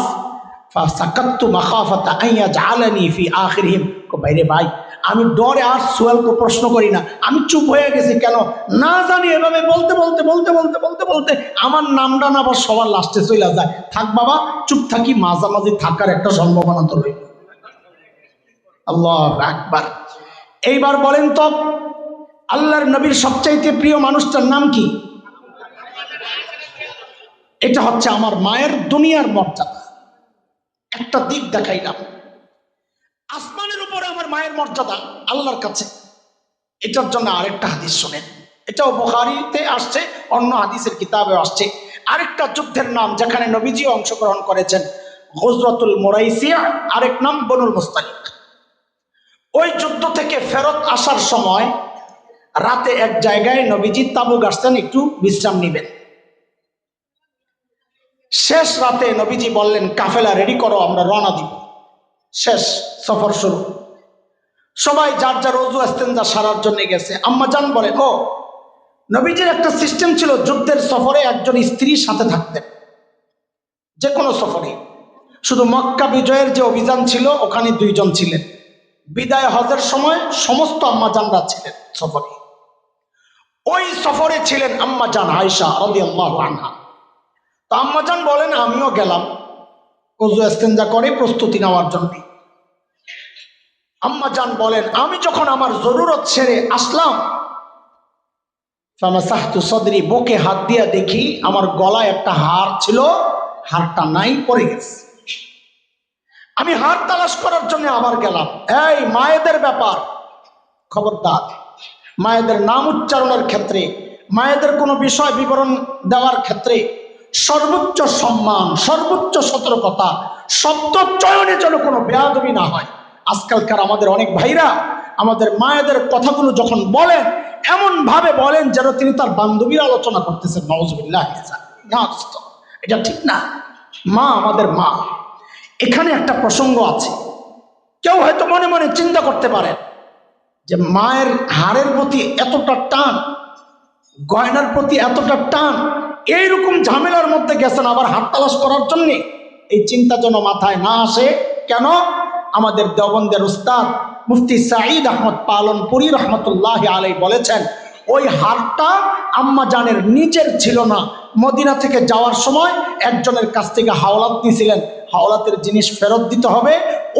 Speaker 1: ফাসাকাততু মাখাফাতা আন ইয়াজআলানি ফি আখিরিহিম, কো ভাইরে ভাই, আমি ডরে আর সোয়ালকে প্রশ্ন করি না, আমি চুপ হয়ে গেছি। কেন? না জানি এভাবে বলতে বলতে বলতে বলতে বলতে বলতে আমার নামটা না আবার সবার লাস্টে চলে যায়। থাক বাবা, চুপ থাকি, মাঝামাঝি থাকার একটা সম্ভাবনা তো রইল। আল্লাহু আকবার। এইবার বলেন তো, আল্লাহর নবীর সবচাইতে প্রিয় মানুষটার নাম কি? এটা হচ্ছে আমার মায়ের দুনিয়ার মর্যাদা। একটা দিক দেখাইলাম, আসমানের উপরে আমার মায়ের মর্যাদা আল্লাহর কাছে। এটার জন্য আরেকটা হাদিস শোনেন, এটাও বুখারীতে আসছে, অন্য হাদিসের কিতাবে আসছে। আরেকটা যুদ্ধের নাম যেখানে নবীজি অংশগ্রহণ করেছেন, গজওয়াতুল মুরাইসিয়া, আরেক নাম বনুল মুস্তালিক। ওই যুদ্ধ থেকে ফেরত আসার সময় রাতে এক জায়গায় নবীজি তাঁবু গাড়ছেন, একটু বিশ্রাম নেবেন। শেষ রাতে নবীজি বললেন, কাফেলা রেডি করো, আমরা রওনা দিব। শেষ সফর শুরু, সবাই যার যার ওযু ইস্তেনজা সারার জন্য গেছে। আম্মা জান বলে, ও নবীজির একটা সিস্টেম ছিল, যুদ্ধের সফরে একজন স্ত্রীর সাথে থাকতেন, যে কোনো সফরে। শুধু মক্কা বিজয়ের যে অভিযান ছিল ওখানে 2 জন ছিলেন, বিদায় হজের সময় সমস্ত আম্মা জানরা ছিলেন সফরে। ওই সফরে ছিলেন আম্মা জান আয়েশা রাদিয়াল্লাহু আনহা। তো আম্মা জান বলেন, আমিও গেলাম ওযু ইস্তেনজা করে প্রস্তুতি নেওয়ার জন্য। আম্মা জান বলেন, আমি যখন আমার জরুরত ছেড়ে আসলাম, ফামাসাহতু সদরি, বুকে হাত দিয়া দেখি আমার গলায় একটা হার ছিল, হারটা নাই, পড়ে গেছে। আমি হার তালাশ করার জন্য আবার গেলাম। এই মায়েদের ব্যাপার, খবরদার, মায়েদের নাম উচ্চারণের ক্ষেত্রে, মায়েদের কোনো বিষয় বিবরণ দেওয়ার ক্ষেত্রে সর্বোচ্চ সম্মান, সর্বোচ্চ সতর্কতা, শব্দ চয়নে যেন কোনো বেয়াদবি না হয়। আজকালকার আমাদের অনেক ভাইরা আমাদের মায়েদের কথাগুলো যখন বলেন, এমন ভাবে বলেন যেন তিনি তার বান্ধবীর আলোচনা করতেছেন। নাউজুবিল্লাহ, এটা ঠিক না। মা আমাদের মা। এখানে একটা প্রসঙ্গ আছে, কেউ হয়তো মনে মনে চিন্তা করতে পারেন যে মায়ের হাড়ের প্রতি এতটা টান, গয়নার প্রতি এতটা টান, এইরকম ঝামেলার মধ্যে গেছেন আবার হাত তালাশ করার জন্যে। এই চিন্তা যেন মাথায় না আসে। কেন? আমাদের দেওবন্দের উস্তাদ মুফতি সাঈদ আহমদ পালনপুরি রহমতুল্লাহ আলাইহি বলেছেন, ওই হারটা আম্মা জানের নিজের ছিল না। মদিনা থেকে যাওয়ার সময় একজনের কাছ থেকে হাওলাত নিয়েছিলেন, হাওলাতের জিনিস ফেরত দিতে হবে,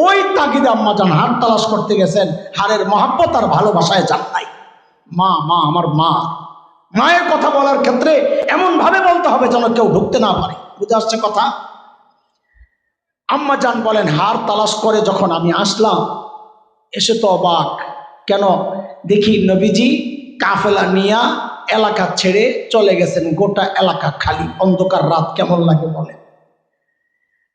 Speaker 1: ওই তাগিদে আম্মা জান হার তালাশ করতে গেছেন। হারের মহাব্বত আর ভালোবাসায় যান নাই। মা মা আমার মা, মায়ের কথা বলার ক্ষেত্রে এমন ভাবে বলতে হবে যেন কেউ ঢুকতে না পারে। বুঝে আসছে কথা? আম্মা জান বলেন, হার তালাশ করে যখন আমি আসলাম, এসে তো অবাক, কেন দেখি নবীজি কাফেলা নিয়া এলাকা ছেড়ে চলে গেছেন, গোটা এলাকা খালি, অন্ধকার রাত কেমন লাগে বলেন।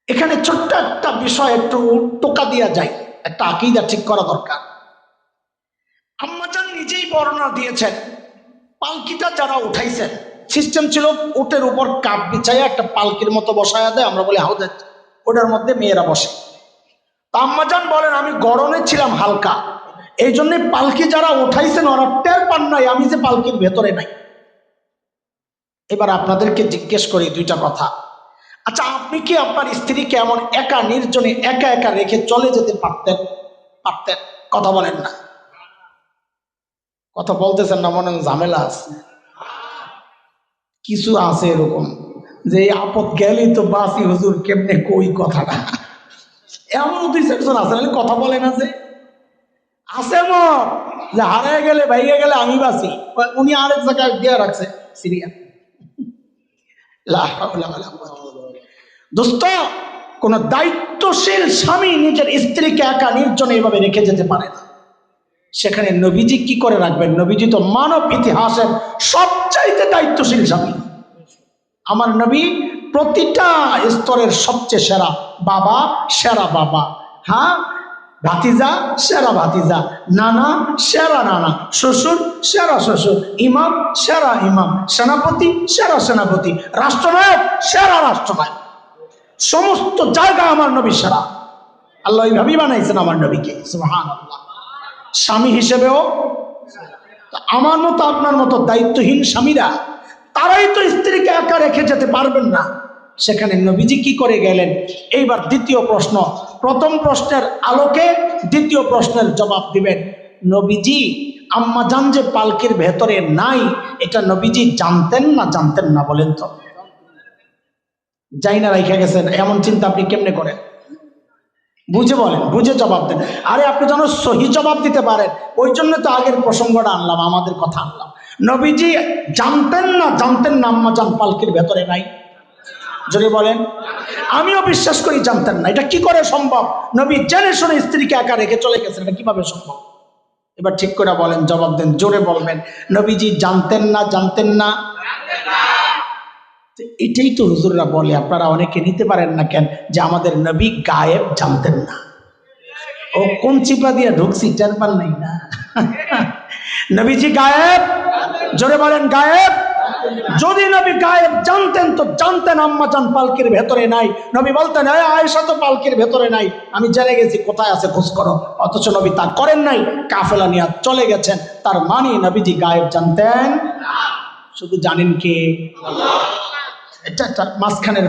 Speaker 1: এখানে ছোট্ট একটা বিষয় একটু টোকা দিয়া যায়, একটা আকীদা ঠিক করা দরকার। আম্মাজান নিজেই বর্ণনা দিয়েছেন, পালকিটা যারা উঠাইছেন, সিস্টেম ছিল উটের উপর কাপ বিছাইয়া একটা পালকির মতো বসায়া দেয়, আমরা বলি হাউজে, ওটার মধ্যে মেয়েরা বসে। তা আম্মাজান বলেন, আমি গরমে ছিলাম হালকা, এই জন্য পালকি যারা উঠাইছেন ওরা টের পান নাই আমি যে পালকির ভেতরে নাই। এবার আপনাদেরকে জিজ্ঞেস করি দুইটা কথা। আচ্ছা, আপনি কি আপনার স্ত্রীকে এমন একা নির্জনে একা একা রেখে চলে যেতে পারতেন? পারতেন? কথা বলেন না, কথা বলতেছেন না, মনে ঝামেলা আছে, কিছু আছে এরকম যে আপদ গেলি তো বাসি হুজুর কেমনে কই কথাটা, এমন দুই চারজন আছে, কথা বলে না যে আছে মত যে হারিয়ে গেলে ভাইয়ে গেলে আমি বাসি, উনি আরেক জায়গায় দিয়ে রাখছে সিরিয়া। দোস্ত, কোন দায়িত্বশীল স্বামী নিজের স্ত্রীকে একা নির্জনে এভাবে রেখে যেতে পারে না। সেখানে নবীজি কি করে রাখবেন? নবীজি তো মানব ইতিহাসের সবচাইতে দায়িত্বশীল স্বামী। আমার নবী প্রতিটা স্তরের সবচেয়ে সেরা বাবা, সেরা বাবা, হ্যাঁ, ভাতিজা সেরা ভাতিজা, নানা সেরা নানা, শ্বশুর সেরা শ্বশুর, ইমাম সেরা ইমাম, সেনাপতি সেরা সেনাপতি, রাষ্ট্রনায়ক সেরা রাষ্ট্রনায়ক, সমস্ত জায়গা আমার নবী সেরা। আল্লাহ এইভাবেই বানাইছেন আমার নবীকে, সুবহানাল্লাহ। স্বামী হিসেবেও আমার মতো আপনার মতো দায়িত্বহীন স্বামীরা, তারাই তো স্ত্রীকে একা রেখে যেতে পারবেন না। সেখানে নবীজি কি করে গেলেন? এইবার দ্বিতীয় প্রশ্ন, প্রথম প্রশ্নের আলোকে দ্বিতীয় প্রশ্নের জবাব দিবেন। নবীজি আম্মাজান যে পালকির ভেতরে নাই, এটা নবীজি জানতেন না জানতেন না বলেন তো? যাই না রাইখা গেছেন, এমন চিন্তা আপনি কেমনে করেন? বুঝে বলেন, বুঝে জবাব দেন। আরে আপনি যেন সহি জবাব দিতে পারেন, ওই জন্য তো আগের প্রসঙ্গটা আনলাম, আমাদের কথা আনলাম। নবীজি জানতেন না জানতেন না আম্মাজান পালকির ভেতরে নাই? যদি বলেন, আমিও বিশ্বাস করি জানতেন না। এটা কি করে সম্ভব? নবী জেনে শুনে স্ত্রীকে একা রেখে চলে গেছেন, এটা কিভাবে সম্ভব? এবার ঠিক করে বলেন, জবাব দেন, জোরে বলবেন, নবীজি জানতেন না জানতেন না? এটাই তো হুজুররা বলে, আপনারা অনেকে নিতে পারেন না কেন, যে আমাদের নবী গায়েব জানতেন না। ও কোন চিপা দিয়ে ঢুকছি টের পান নাই না? নবীজি গায়েব, জোরে বলেন গায়েব। যদি নবী গায়েব জানতেন তো জানতেন আম্মাজান পালকির ভেতরে নাই। নবী বলতেন, আয়েশা তো পালকির ভেতরে নাই, আমি জেনে গেছি কোথায় আছে, খোঁজ করো। অথচ নবী তা করেন নাই, কাফেলা নিয়ে চলে গেছেন। তার মানে নবীজি গায়েব জানতেন, শুধু জানেন কে? এটা একটা মাঝখানের,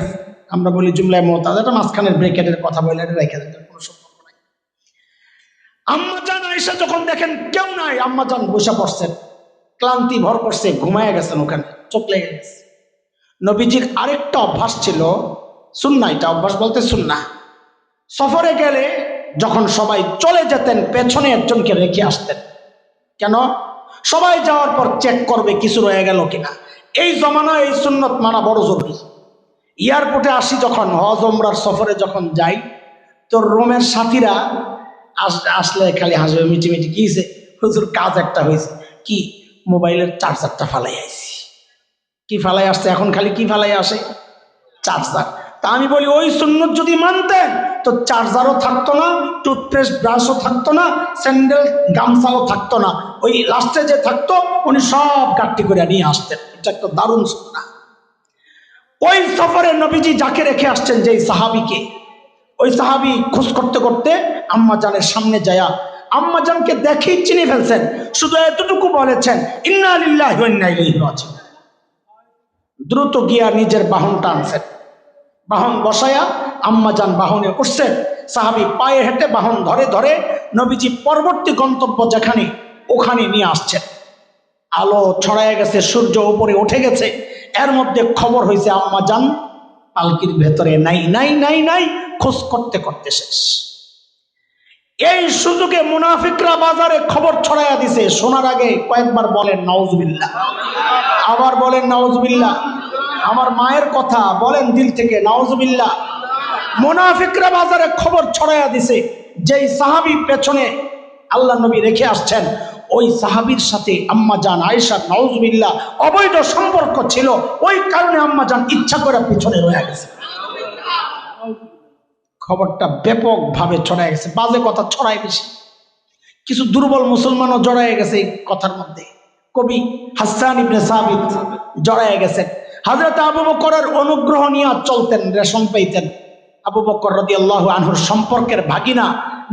Speaker 1: আমরা বলি জুমলায় মুতাদ, এটা মাঝখানের ব্রেকেটের কথা বলে এটা রেখে দেন, কোনো সম্পর্ক নাই। আম্মাজান আয়েশা যখন দেখেন কেউ নাই, আম্মাজান বসে পড়ছেন, ক্লান্তি ভর করছে, ঘুমায় গেছেন, ওখানে চোখ লেগে গেছে। নবীজির আরেকটা অভ্যাস ছিল, সুন্নাহ, এটা অভ্যাস বলতে সুন্নাহ, সফরে গেলে যখন সবাই চলে যেতেন পেছনে একজনকে রেখে আসতেন। কেন? সবাই যাওয়ার পর চেক করবে কিছু রয়ে গেল কিনা। এই জমানায় এই সুন্নত মানা বড় জরুরি। এয়ারপোর্টে আসি যখন, হজ ওমরার সফরে যখন যাই, তো রোমের সাথীরা আসলে খালি হাসবে, মিটিমিটি, কি হয়েছে হুজুর? কাজ একটা হয়েছে। কি? মোবাইলের চার্জারটা ফালাই আইছি। কি ফালাই আসছে? এখন খালি কি ফালাই আসে? চার্জার। তা আমি বলি, ওই সুন্নত যদি মানতেন তো চার্জারও থাকতো না, টুথপেস্ট ব্রাশও থাকতো না, স্যান্ডেল গামছাও থাকতো না। ওই লাস্টে যে থাকতো উনি সব গাট্টি করে নিয়ে আসতেন। এটা একটা দারুণ সুন্নাহ। ওই সফরে নবীজি যাকে রেখে আসছেন, যেই সাহাবীকে, ওই সাহাবী খোঁজ করতে করতে আম্মাজানের সামনে যায়া আম্মাজানকে দেখেই চিনে ফেলছেন, শুধু এতটুকু বলেছেন, ইন্না লিল্লাহি ওয়া ইন্না ইলাইহি রাজিউন। দ্রুত গিয়া নিজের বাহনটা আনছেন, বাহন বসায়া আম্মাজান বাহনে উঠছেন, সাহাবী পায়ে হেঁটে বাহন ধরে ধরে নবীজি পরবর্তী গন্তব্য যেখানে ওখানে নিয়ে আসছেন। আলো ছড়ায় গেছে, সূর্য উপরে উঠে গেছে, এর মধ্যে খবর হয়েছে আম্মা জান পালকির ভেতরে নাই নাই নাই নাই, খোঁজ করতে করতে শেষ। এই সুযোগে মুনাফিকরা বাজারে খবর ছড়াইয়া দিছে। শোনার আগে কয়েকবার বলেন নাউজুবিল্লাহ, আবার বলেন নাউজুবিল্লাহ। আমার মায়ের কথা বলেন দিল থেকে নাউজুবিল্লাহ। মুনাফিকরা বাজারে খবর ছড়াইয়া দিছে যেই সাহাবী পেছনে আল্লাহ নবী রেখে আসছেন, ওই সাহাবীর সাথে আম্মা জান আয়েশা নাউজুবিল্লাহ অবৈধ সম্পর্ক ছিল। ওই কারণে আম্মা জান ইচ্ছা করে পিছনে রয়ে গেছে। খবরটা ব্যাপকভাবে ছড়ায় গেছে। বাজে কথা ছড়ায় বেশি, কিছু দুর্বল মুসলমানও জড়ায় গেছে এই কথার মধ্যে। কবি হাসান ইবনে সাবিত জড়ায় গেছেন। হযরত আবু বকরের অনুগ্রহ নিয়ে চলতেন, রেশম পাইতেন। আবু বকর রাদিয়াল্লাহু আনহুর সম্পর্কের ভাগিনা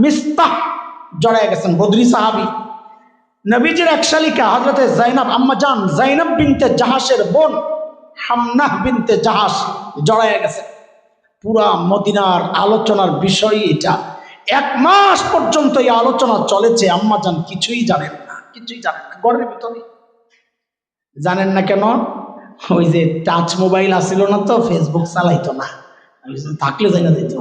Speaker 1: মিস্তাহ জড়ায় গেছেন, বদরি সাহাবী। নবীজির এক শালিকা হযরতে যায়েনব আম্মা জান যায়েনব বিনতে জাহাসের বোন হামনাহ বিনতে জাহাস জড়ায় গেছেন। পুরা মদিনার আলোচনার বিষয় এটা। 1 মাস পর্যন্ত এই আলোচনা চলেছে। আম্মা জান কিছুই জানেন না, কিছুই জানেন না। ঘরের ভিতরে জানেন না কেন? ওই যে টাচ মোবাইল আসিল না, তো ফেসবুক চালাইতো না, থাকলে যাই না দিত।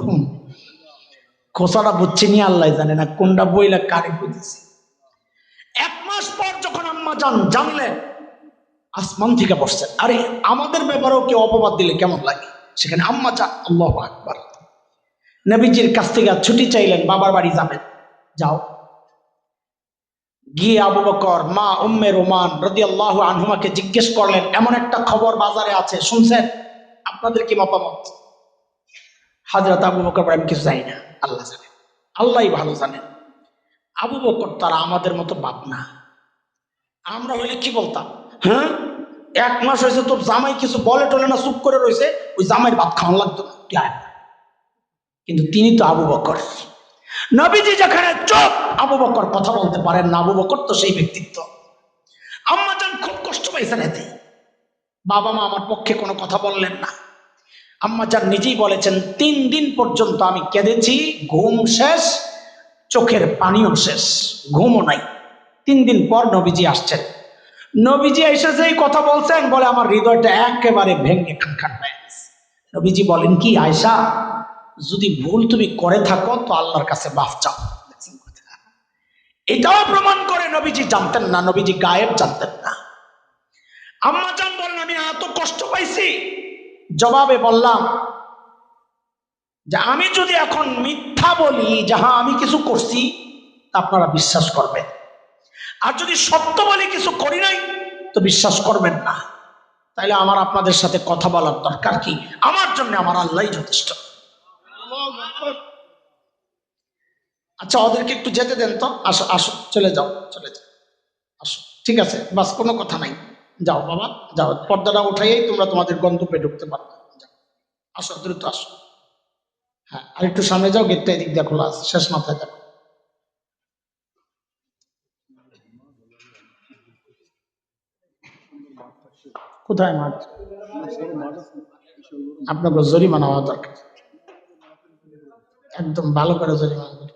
Speaker 1: খোসাটা বুঝছে নি আল্লাহ জানে না কোনটা বইলা কারে বুঝেছে। 1 মাস পর যখন আম্মা জান জানলেন, আসমান থেকে বসছেন। আরে আমাদের ব্যাপারেও কেউ অপবাদ দিলে কেমন লাগে, সেখানে আম্মা জান আল্লাহু আকবার নবীজির কাছ থেকে ছুটি চাইলেন, বাবার বাড়ি যাবেন। যাও। গিয়ে আবু বকর মা উম্মে রোমান রাদিয়াল্লাহু আনহুমাকে জিজ্ঞেস করলেন, এমন একটা খবর বাজারে আছে, শুনছেন? আপনাদের কি মতামত? হযরত আবু বকর বলেন, কিছু জানি না, আল্লাহ জানেন, আল্লাহই ভালো জানেন। আবু বকর তারা আমাদের মতো বাপ না। আমরা হইলে কি বলতাম? হ্যাঁ, 1 মাস হয়েছে তোর জামাই কিছু বলে টলে না, চুপ করে রয়েছে, ওই জামাইয়ের ভাত খাওয়ান লাগতো না। কিন্তু তিনি তো আবু বকর। নবীজি যেখানে চুপ, আবু বকর কথা বলতে পারেন না। আবু বকর তো সেই ব্যক্তিত্ব। আম্মা জান খুব কষ্ট পাইছেন এতে। বাবা মা আমার পক্ষে কোনো কথা বললেন না। আম্মা জান নিজেই বলেছেন, 3 দিন পর্যন্ত আমি কেঁদেছি, ঘুম শেষ, চোখের পানিও শেষ, ঘুমও নাই। 3 দিন পর নবীজি আসছেন। নবীজি এসে যেই কথা বলছেন, বলে আমার হৃদয়টা একেবারে ভেঙে খান খান হয়ে গেছে। নবীজি বলেন, কি আয়েশা, যদি ভুল তুমি করে থাকো তো আল্লাহর কাছে মাফ চাও। এটাও প্রমাণ করে নবীজি জানতেন না, নবীজি গায়েব জানতেন না। আম্মা জান বলেন, আমি এত কষ্ট পাইছি। জবাবে বললাম যে আমি যদি এখন মিথ্যা বলি যে হ্যাঁ আমি কিছু করছি, আপনারা বিশ্বাস করবেন, আর যদি সত্য বলি কিছু করি নাই তো বিশ্বাস করবেন না। তাইলে আমার আপনাদের সাথে কথা বলার দরকার কি? আমার জন্য আমার আল্লাহই যথেষ্ট। আচ্ছা, ওদেরকে একটু যেতে দেন তো। আসো আসো, চলে যাও, চলে যাও, আসো। ঠিক আছে, বাস, কোনো কথা নাই। যাও বাবা, যাও, পর্দাটা উঠাইয়েই তোমরা তোমাদের গন্তব্যে ঢুকতে পারবে। আসো, দ্রুত আসো। হ্যাঁ, আর একটু সামনে যাও, গেটটা এদিক দিয়ে খোলা আছে, শেষ মাথায় দেখো। কোথায় মাঠ? আপনাকে জরিমানা হওয়া দরকার, একদম ভালো করে জরিমানা করে।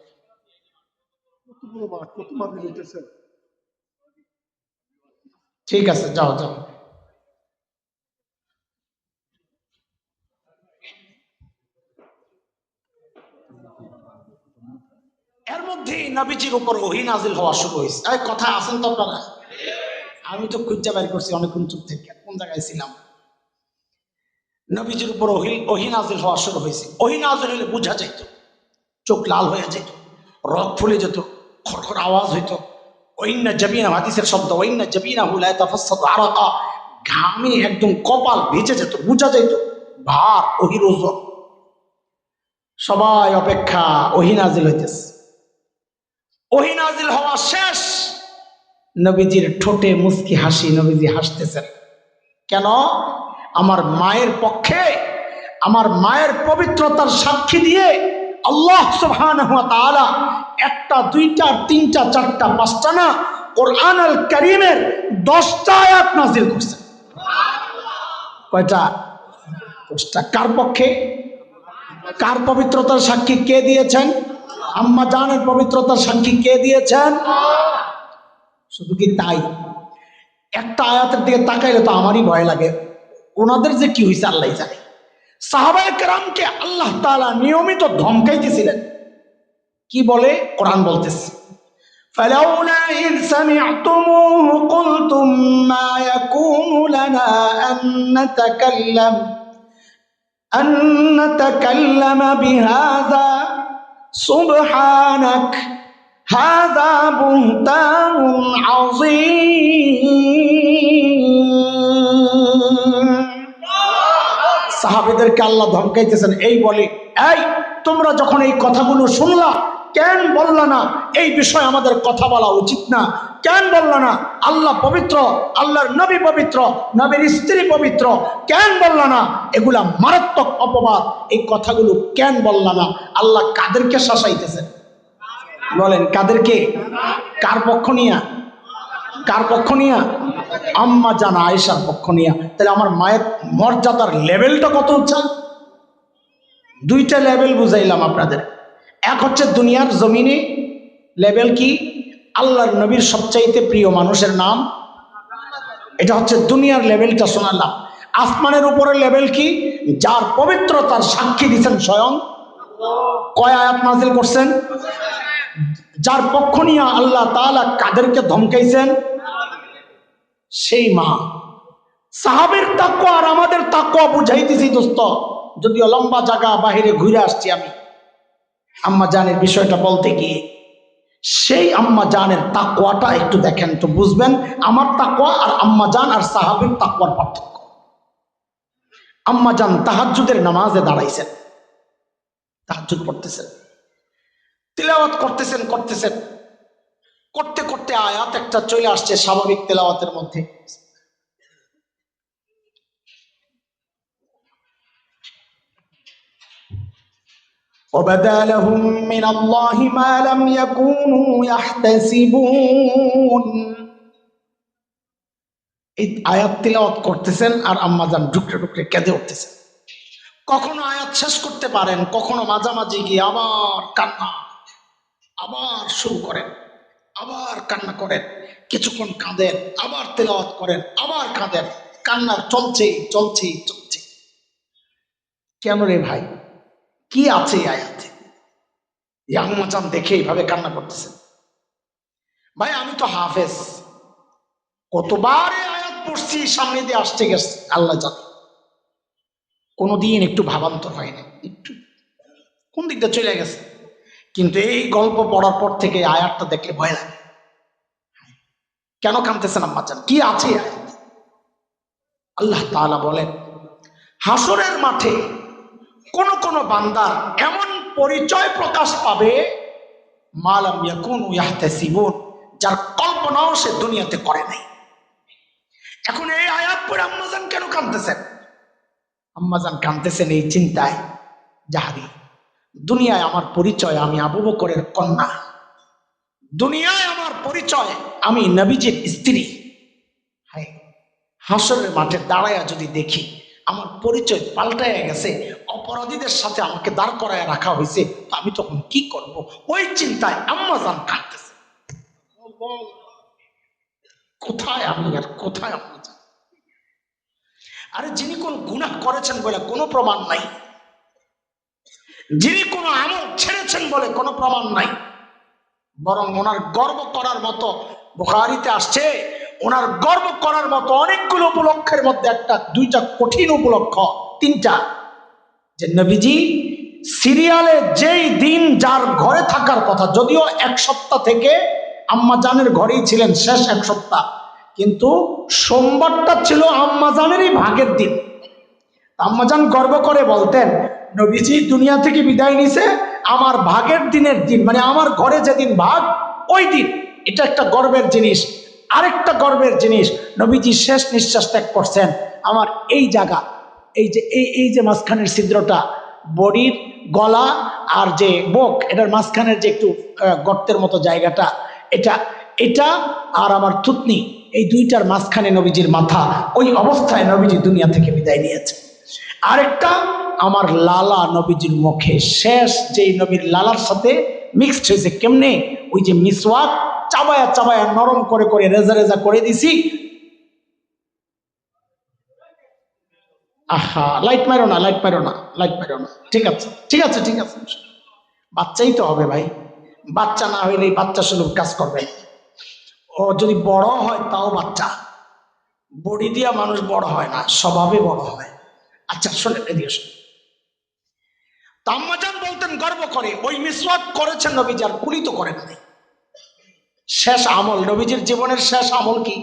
Speaker 1: ঠিক আছে, যাও যাও। এর মধ্যেই নবীজির উপর ওহী নাজিল হওয়া শুরু হয়েছে। এই কথায় আছেন তো আপনারা? আমি তো খুঁজে বের করছি অনেকক্ষণ চুপ থেকে, কোন জায়গায় ছিলাম। নবীজির উপর ওহী নাজিল হওয়া শুরু হয়েছে। ওহী নাজিল হলে বোঝা যাইত, চোখ লাল হয়ে যেত, রক ফুলে যেত, খড়খড় আওয়াজ হইতো। ওয়াইন্না জাবিনা, হাদিসের শব্দ, ওয়াইন্না জাবিনাহু লা ইয়াতাফাসসাদু আরাকা, ঘামে একদম কপাল ভিজে যেত, বোঝা যাইত ভার, ওহীর ওজন। সবাই অপেক্ষা, ওহী নাজিল হইতেছে। ওহী নাজিল হওয়া শেষ, নবীজির ঠোঁটে মুস্কি হাসি, নবীজি হাসতেছেন। কেন? আমার মায়ের পক্ষে, আমার মায়ের পবিত্রতার সাক্ষী দিয়ে আল্লাহ সুবহানাহু ওয়া তাআলা 1টা 2টা 3টা 4টা 5টা না, কোরআন আল কারীমের 10টা আয়াত নাযিল করছেন। কয়টা? 10টা। কার পক্ষে? কার পবিত্রতার সাক্ষী কে দিয়েছেন? আম্মা জানের পবিত্রতার সাক্ষী কে দিয়েছেন? শুধু কি তাই? একটা আয়াতের দিকে তাকাইলে তো আমারই ভয় লাগে, ওনাদের যে কি হয়েছে আল্লাহ জানে। সাহাবায়ে কেরামকে আল্লাহ তাআলা নিয়মিত ধমকাইতেছিলেন। কি বলে? কোরআন বলতেছে, فلولا إذ سمعتموه قلتم ما يكون لنا أن نتكلم بهذا سبحانك هذا بهتان عظيم। সাহাবীদেরকে আল্লাহ ধমকাইতেছেন এই বলে, এই তোমরা যখন এই কথাগুলো শুনলা কেন বললা না এই বিষয়ে আমাদের কথা বলা উচিত না? কেন বললা না আল্লাহ পবিত্র, আল্লাহর নবী পবিত্র, নবীর স্ত্রী পবিত্র? কেন বললা না? এগুলা মারাত্মক অপবাদ, এই কথাগুলো কেন বললা না? আল্লাহ কাদেরকে শাসাইতেছেন বলেন? কাদেরকে? কার পক্ষ নিয়া? কার পক্ষ নিয়া? আম্মা জান আয়েশার পক্ষ নিয়া। তাহলে আমার মায়ের মর্যাদার লেভেলটা কত উঁচা! দুইটা লেভেল বুঝাইলাম আপনাদের। এক হচ্ছে দুনিয়ার জমিনে লেভেল কি? আল্লাহর নবীর সবচাইতে প্রিয় মানুষের নাম, এটা হচ্ছে দুনিয়ার লেভেলটা শোনালাম। আসমানের উপরের লেভেল কি? যার পবিত্রতার সাক্ষী দিচ্ছেন স্বয়ং। কয় আয়াত নাযিল করছেন? যার পক্ষ নিয়ে আল্লাহ তাআলা কাদেরকে ধমকাইছেন? সেই মা। সাহাবের তাকওয়া আর আমাদের তাকওয়া বুঝাইতেছি দোস্ত, যদিও লম্বা জায়গা বাহিরে ঘুরে আসছি আমি আম্মা জানের বিষয়টা বলতে গিয়ে। সেই আম্মা জানের তাকওয়াটা একটু দেখেন তো বুঝবেন আমার তাকওয়া আর আম্মা জান আর সাহাবীর তাকওয়ার পার্থক্য। আম্মা জান তাহাজ্জুদের নামাজে দাঁড়াইছেন, তাহাজ্জুদ পড়তেছেন, তিলাওয়াত করতেছেন, করতে করতে আয়াত একটা চলে আসছে স্বাভাবিক তেলাওয়াতের মধ্যে। وَبَدَا لَهُم مِّنَ اللَّهِ مَا لَمْ يَكُونُوا يَحْتَسِبُونَ। এই আয়াত তিলাওয়াত করতেছেন আর আম্মাজান ঢুকরে ঢুকরে কেঁদে উঠতেছেন। কখনো আয়াত শেষ করতে পারেন, কখনো মাঝামাঝি গিয়ে আবার কান্না, আবার শুরু করেন, আবার কান্না করেন, কিছুক্ষণ কাঁদেন, আবার তেলাওয়াত করেন, আবার কাঁদেন, কান্নার চলছেই চলছেই চলছে। কেন রে ভাই, কি আছে আয়াতে? আম্মাজান দেখে এইভাবে কান্না করতেছেন। ভাই আমি তো হাফেজ, কতবার আয়াত পড়ছি, সামনে দিয়ে আসতে গেছে আল্লাহ জানে, কোনোদিন একটু ভাবান্তর হয় না, একটু কোন দিকটা চলে গেছে। কিন্তু এই গল্প পড়ার পর থেকে আয়াতটা দেখলে ভয় লাগে। কেন কাঁদতেছেন আম্মাজান? কি আছে আয়াত? আল্লাহ তাআলা বলেন, হাসরের মাঠে কোন কোন বান্দার এমন পরিচয় প্রকাশ পাবে মা লাম ইয়াকুনু ইয়াহতাসিবুন, যার কল্পনাও সে দুনিয়াতে করে নাই। এখন এই আয়াত পড়ে আম্মাজান কেন কাঁদতেছেন? আম্মাজান কাঁদতেছেন এই চিন্তায়, যাহারি দুনিয়ায় আমার পরিচয় আমি আবু বকরের কন্যা, দুনিয়ায় আমার পরিচয় আমি নবীজির স্ত্রী, হায় হাসরের মাঠে দাঁড়ায়া যদি দেখি আমার পরিচয় পাল্টায় গেছে, অপরাধীদের সাথে আমাকে দাঁড় করায় রাখা হয়েছে, আমি তখন কি করব? ওই চিন্তায় আম্মাজান কাঁদতেছে। কোথায় আমি আর কোথায় আম্মাজান? আরে যিনি কোন গুনাহ করেছেন বলে কোনো প্রমাণ নাই, যিনি কোন আমল ছেড়েছেন বলে কোনো প্রমাণ নাই, বরং ওনার গর্ব করার মতো, বুখারীতে আসছে ওনার গর্ব করার মতো অনেকগুলো উপলক্ষের মধ্যে একটা দুইটা কঠিন উপলক্ষ, তিনটা, যে নবীজি সিরিয়ালে যেই দিন যার ঘরে থাকার কথা, যদিও এক সপ্তাহ থেকে আম্মাজানের ঘরেই ছিলেন শেষ এক সপ্তাহ, কিন্তু সোমবারটা ছিল আম্মাজানেরই ভাগের দিন। আম্মাজান গর্ব করে বলতেন, নবীজি দুনিয়া থেকে বিদায় নিছে আমার ভাগের দিনের দিন, মানে আমার ঘরে যেদিন ভাগ ওই দিন। এটা একটা গর্বের জিনিস। আরেকটা গর্বের জিনিস, নবীজি শেষ নিঃশ্বাস ত্যাগ করছেন আমার এই জায়গা, এই যে মাঝখানের ছিদ্রটা, বডির গলা আর যে বুক, এটার মাঝখানের যে একটু গর্তের মতো জায়গাটা, এটা আর আমার থুতনি, এই দুইটার মাঝখানে নবীজির মাথা। ওই অবস্থায় নবীজি দুনিয়া থেকে বিদায় নিয়েছে। আরেকটা আমার লালা নবীজির মুখে, শেষ যেই নবীর লালার সাথে মিক্সড হয়েছে। কেমনে? ওই যে মিসওয়াক চাবায়া চাবায়া নরম করে করে রেজা রেজা করে দিছি। আহা, লাইট মারো না, লাইট মারো না, লাইট মারো না। ঠিক আছে, ঠিক আছে, ঠিক আছে। বাচ্চাই তো হবে ভাই, বাচ্চা না হইলে বাচ্চা সুলভ কাজ করবে। ও যদি বড় হয় তাও বাচ্চা, বডি দিয়া মানুষ বড় হয় না, স্বভাবে বড় হয়। আচ্ছা শোনেন, এদিকে শোনেন। আম্মাজান বলতেন গর্ব করে, ওই মিসওয়াক করেছেন নবীজি, আর কুলি তো করেন নাই। শেষ আমল, নবীজির জীবনের শেষ আমল কি?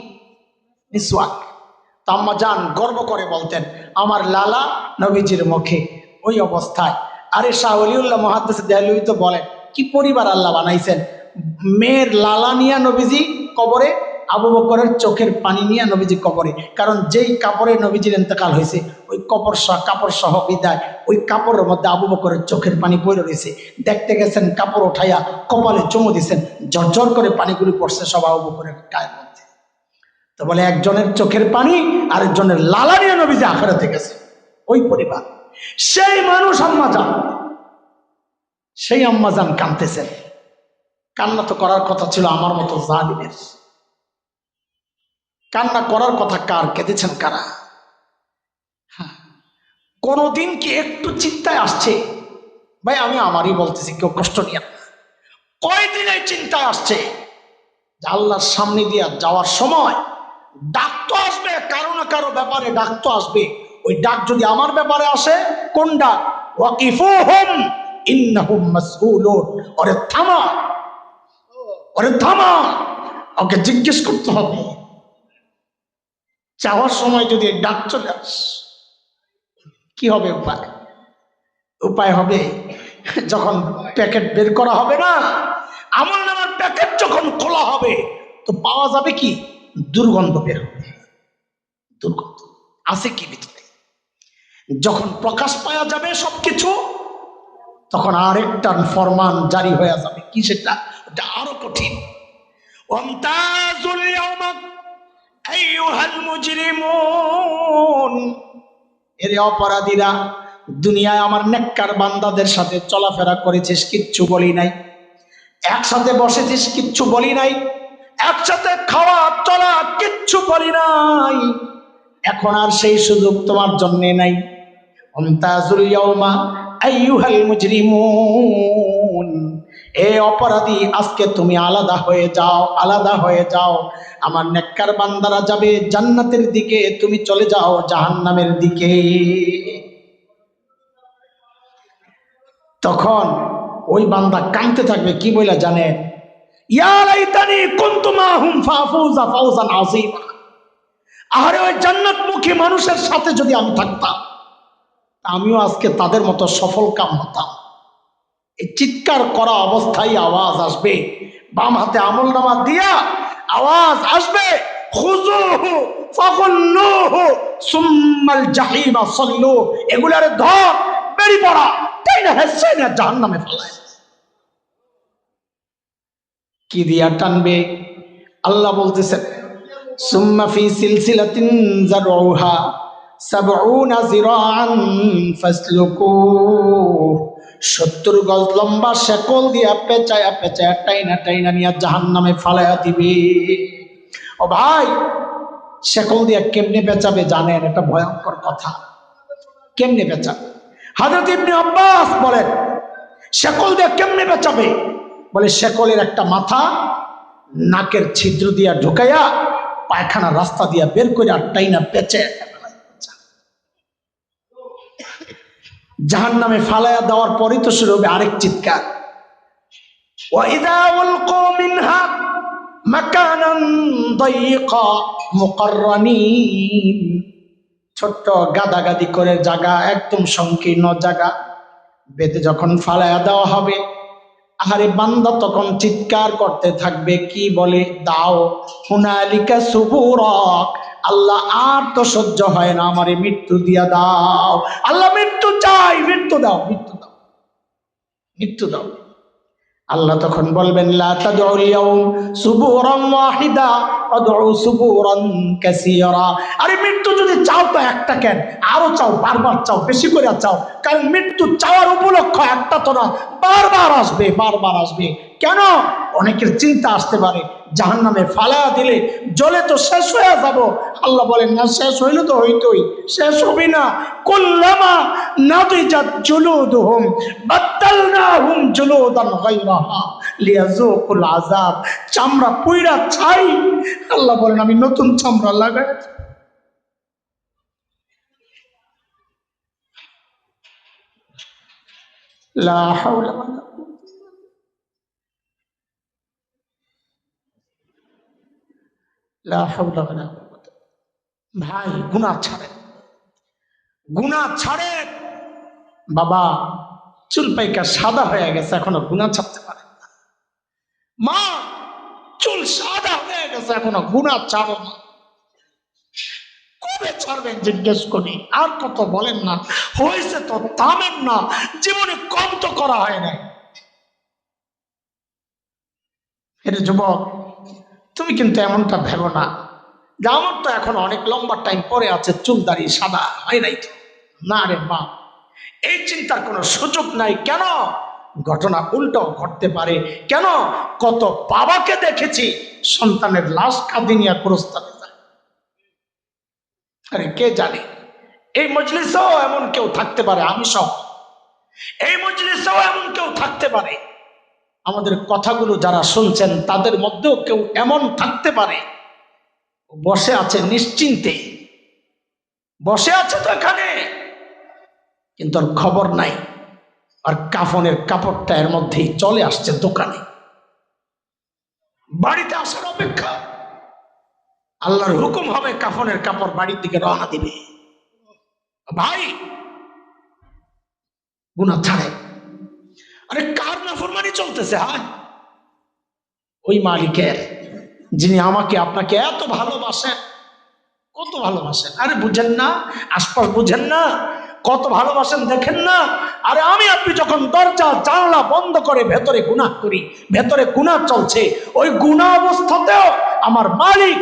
Speaker 1: মিসওয়াক। আম্মাজান গর্ব করে বলতেন, আমার লালা নবীজির মুখে ওই অবস্থায়। আরে শাহ ওলিউল্লাহ মুহাদ্দিস দেহলভী তো বলেন, কি পরিবার আল্লাহ বানাইছেন। মেয়ের লালা নিয়া নবীজি কবরে, আবু বকরের চোখের পানি নিয়ে নবীজি কবরে। কারণ যেই কাপড়ে নবীজির ইন্তেকাল হয়েছে ওই কাপড় সহ বিদায়, ওই কাপড়ের মধ্যে আবু বকরের চোখের পানি পড়ে রয়েছে। দেখতে গেছেন, কাপড় উঠাইয়া কপালে চুমু দিছেন, ঝরঝর করে পানিগুলি পড়ছে সব আবু বকরের গায়ের মধ্যে। তো বলে একজনের চোখের পানি আরেকজনের লালা নিয়ে নবীজি আখিরাতে গেছে। ওই পরিবার, সেই মানুষ আম্মাজান, সেই আম্মাজান কাঁদতেছেন। কান্না তো করার কথা ছিল আমার মতো জালিমের। কান্না করার কথা কার? কেঁদেছেন কারা? হ্যাঁ, কোনদিন কি একটু চিন্তায় আসছে? ভাই আমি আমারই বলতেছি, কেউ কষ্ট নিয়ে না। কয়দিন এই চিন্তায় আসছে যে আল্লাহর সামনে দিয়া যাওয়ার সময় ডাক তো আসবে, কারো না কারো ব্যাপারে ডাক তো আসবে। ওই ডাক যদি আমার ব্যাপারে আসে, কোন ডাক? ওয়াকিফুহুম ইন্নাহুম মাসউলুন। ওরে থামা, ওরে থামা, ওকে জিজ্ঞেস করতে হবে। যাওয়ার সময় যদি ডাক চলে আস, কি হবে উপায়? উপায় হবে যখন প্যাকেট বের করা হবে না, আমল নামার প্যাকেট যখন খোলা হবে, তো পাওয়া যাবে কি? দুর্গন্ধ বের হবে। দুর্গন্ধ আছে কি ভিতরে? যখন প্রকাশ পাওয়া যাবে সবকিছু, তখন আরেকটা ফরমান জারি হয়ে যাবে। কি সেটা? ওটা আরো কঠিন। ওয়ামতাজুল ইয়াওমা আইয়ুহাল মুজরিমুন। এর অপরাধীরা, দুনিয়ায় আমার নেককার বান্দাদের সাথে চলাফেরা করেছিস, কিচ্ছু বলি নাই। একসাথে বসেছিস, কিচ্ছু বলি নাই। একসাথে খাওয়া চলা, কিচ্ছু বলি নাই। এখন আর সেই সুযোগ তোমার জন্য নাই। ওয়ামতাজুল ইয়াওমা আইয়ুহাল মুজরিমুন। এ অপরাধী, আজকে তুমি আলাদা হয়ে যাও, আলাদা হয়ে যাও। আমার নেককার বান্দারা যাবে জান্নাতের দিকে, তুমি চলে যাও জাহান্নামের দিকে। তখন ওই বান্দা কাঁদতে থাকবে, কি বলে জানেন? ইয়া লাইতানি কুনতু মাহুম ফাফুজা ফাওজান আযীমা। আরে ওই জান্নাতমুখী মানুষের সাথে যদি আমি থাকতাম, আমিও আজকে তাদের মতো সফল কাম হতাম। এই চিৎকার করা অবস্থায় আওয়াজ আসবে, বাম হাতে আমলনামা দিয়া আওয়াজ আসবে, খুযুহু ফাগুল্লুহু সুম্মাল জাহিমা সাল্লু। এগুলারে ধর, বেরি পড়া, তাই না হেসে না জাহান্নামে ফেলায়। কি দিয়া টানবে? আল্লাহ বলতেছেন, সুম্মা ফি সিলসিলাতিন যারউহা সাবউনা যিরাআন ফাসলুকু। 70 গজ লম্বা শেকল দিয়া পেঁচায়া পেঁচায়া টাইনা টাইনা নিয়ে জাহান্নামে ফালাইয়া দিবে। ও ভাই, শেকল দিয়া কেমনে পেঁচাবে জানেন? এটা ভয়ঙ্কর কথা। কেমনে পেঁচাবে? হযরত ইবনে আব্বাস বলেন, শেকল দিয়া কেমনে পেঁচাবে? বলে শেকলের একটা মাথা নাকের ছিদ্র দিয়া ঢুকাইয়া পায়খানা রাস্তা দিয়া বের করে আর টাইনা পেঁচে জাহান্নামে ফালাইয়া দেওয়ার পরই তো শুরু হবে আরেক চিৎকার। ওয়াইযা উলকু মিনহা মাকানান দায়িকা মুকাররানিন। ছোট্ট গাদাগাদি করে জায়গা, একদম সংকীর্ণ জায়গা, বেদে যখন ফালাইয়া দেওয়া হবে, আহারে বান্দা তখন চিৎকার করতে থাকবে, কি বলে? দাও হুনালিকা সুবুরাক। আল্লাহ আর তো সহ্য হয় না, আমারে মৃত্যু দিয়া দাও। আল্লাহ মৃত্যু চাই, মৃত্যু দাও, মৃত্যু দাও, মৃত্যু দাও। আল্লাহ তখন বলবেন, লা তাদউল ইয়াউম সুবুরান ওয়াহিদা আদউ সুবুরান কাসীরা। আরে মৃত্যু যদি চাও তো একটা কেন, আরো চাও, বারবার চাও, বেশি করে চাও, কারণ মৃত্যু চাওয়ার উপলক্ষ একটা তো না, বারবার আসবে, বারবার আসবে। কেন? অনেকের চিন্তা আসতে পারে জাহান্নামে ফালায়া দিলে জ্বলে তো শেষ হয়ে যাব। আল্লাহ বলেন না, শেষ হইলে তো হইতই, শেষ হবি না। কুল্লামা নাদিজাত জুলুদুহুম বাদদালনাহুম জুলুদান গায়রাহা লিয়াযুকুল আযাব। চামড়া পুইরা ছাই, আল্লাহ বলেন আমি নতুন চামড়া লাগাই। লা হাওলা ওয়ালা লা হাওলা ওয়ালা কুওয়াতা। ভাই গুনাহ ছাড়েন, গুনাহ ছাড়েন। বাবা চুল পাইকা সাদা হয়ে গেছে, এখনো গুনাহ ছাড়তে পারেন না। মা চুল সাদা হয়ে গেছে, এখনো গুনাহ ছাড়ো না। কবে ছাড়বেন জিজ্ঞেস করি? আর কত বলেন না, হয়েছে তো থামেন না। জীবনে কম তো করা হয় না। এটা যুবক, তুমি কিন্তু এমনটা ভেবো না যে আমার তো এখন অনেক লম্বা টাইম পরে আছে, চুল দাড়ি সাদা হয় নাই তো। না রে মা, এই চিন্তার কোনো সুযোগ নাই। কেন? ঘটনা উল্টাও ঘটতে পারে। কেন? কত বাবাকে দেখেছি সন্তানের লাশ কাঁদি নিয়ে প্রস্তাবে যায়। আরে কে জানে, এই মজলিসেও এমন কেউ থাকতে পারে, আমি সব। এই মজলিসেও এমন কেউ থাকতে পারে, আমাদের কথাগুলো যারা শুনছেন তাদের মধ্যেও কেউ এমন থাকতে পারে, বসে আছে নিশ্চিন্তে, বসে আছে তো এখানে, কিন্তু আর খবর নাই। আর কাফনের কাপড়টা এর মধ্যেই চলে আসছে দোকানে, বাড়িতে আসার অপেক্ষা। আল্লাহর হুকুম হবে কাফনের কাপড় বাড়ির দিকে রওনা দিবে। ভাই গুনাহ ছাড়ে। আরে কার নাফরমানি চলতেছে? হ্যাঁ, ওই মালিকের, যিনি আমাকে আপনাকে এত ভালোবাসেন। কত ভালোবাসেন, আরে বুঝেন না? আশপাশ বুঝেন না কত ভালোবাসেন? দেখেন না? আরে আমি আপনি যখন দরজা জানলা বন্ধ করে ভেতরে গুনাহ করি, ভেতরে গুনাহ চলছে, ওই গুনাহ অবস্থাতেও আমার মালিক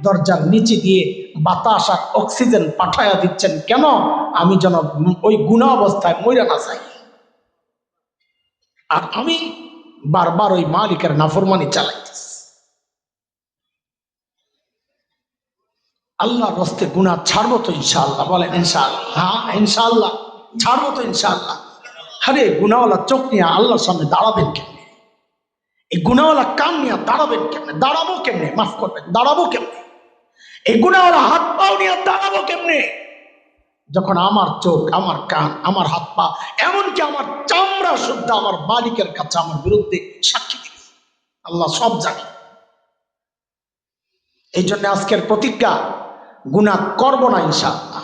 Speaker 1: দরজার নিচে দিয়ে বাতাস আর অক্সিজেন পাঠায়া দিচ্ছেন। কেন? আমি যেন ওই গুনাহ অবস্থায় মইরা না যাই। আর আমি বারবার ওই মালিকের নাফরমানি চালাইতেছি। আল্লাহর রাস্তে গুনাহ ছাড়বো তো ইনশাআল্লাহ? বলেন ইনশাআল্লাহ। হ্যাঁ ইনশাআল্লাহ ছাড়বো তো ইনশাআল্লাহ। আরে গুনাহওয়ালা চোখ নিয়ে আল্লাহর সামনে দাঁড়াবেন কেমনে? এই গুনাহওয়ালা কান নিয়ে দাঁড়াবেন কেমনে? দাঁড়াবো কেমনে? মাফ করবেন, দাঁড়াবো কেমনে? এই গুনাহওয়ালা হাত পাও নিয়ে দাঁড়াবো কেমনে? যখন আমার চোখ, আমার কান, আমার হাত পা, এমনকি আমার চামড়া শুদ্ধ আমার মালিকের কাছে আমার বিরুদ্ধে সাক্ষী দিবে। আল্লাহ সব জানে। এই জন্য আজকের প্রতিজ্ঞা, গুনাহ করব না ইনশাআল্লাহ,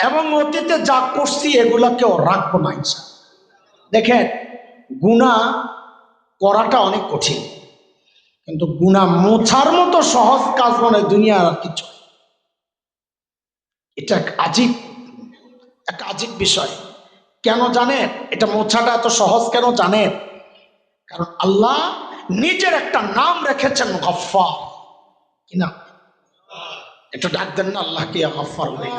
Speaker 1: এবং অতীতে যা করছি এগুলাকেও রাখবো না ইনশাআল্লাহ। দেখেন, গুনাহ করাটা অনেক কঠিন, কিন্তু গুনাহ মোছার মতো সহজ কাজ মনে দুনিয়ার আর কিছু। এটা এক আজীব বিষয়। কেন জানেন এটা মোছাটা এত সহজ কেন জানেন? কারণ আল্লাহ নিজের একটা নাম রেখেছেন গফফার। কি না? এটা ডাক দেন না আল্লাহকে গফফার বলে।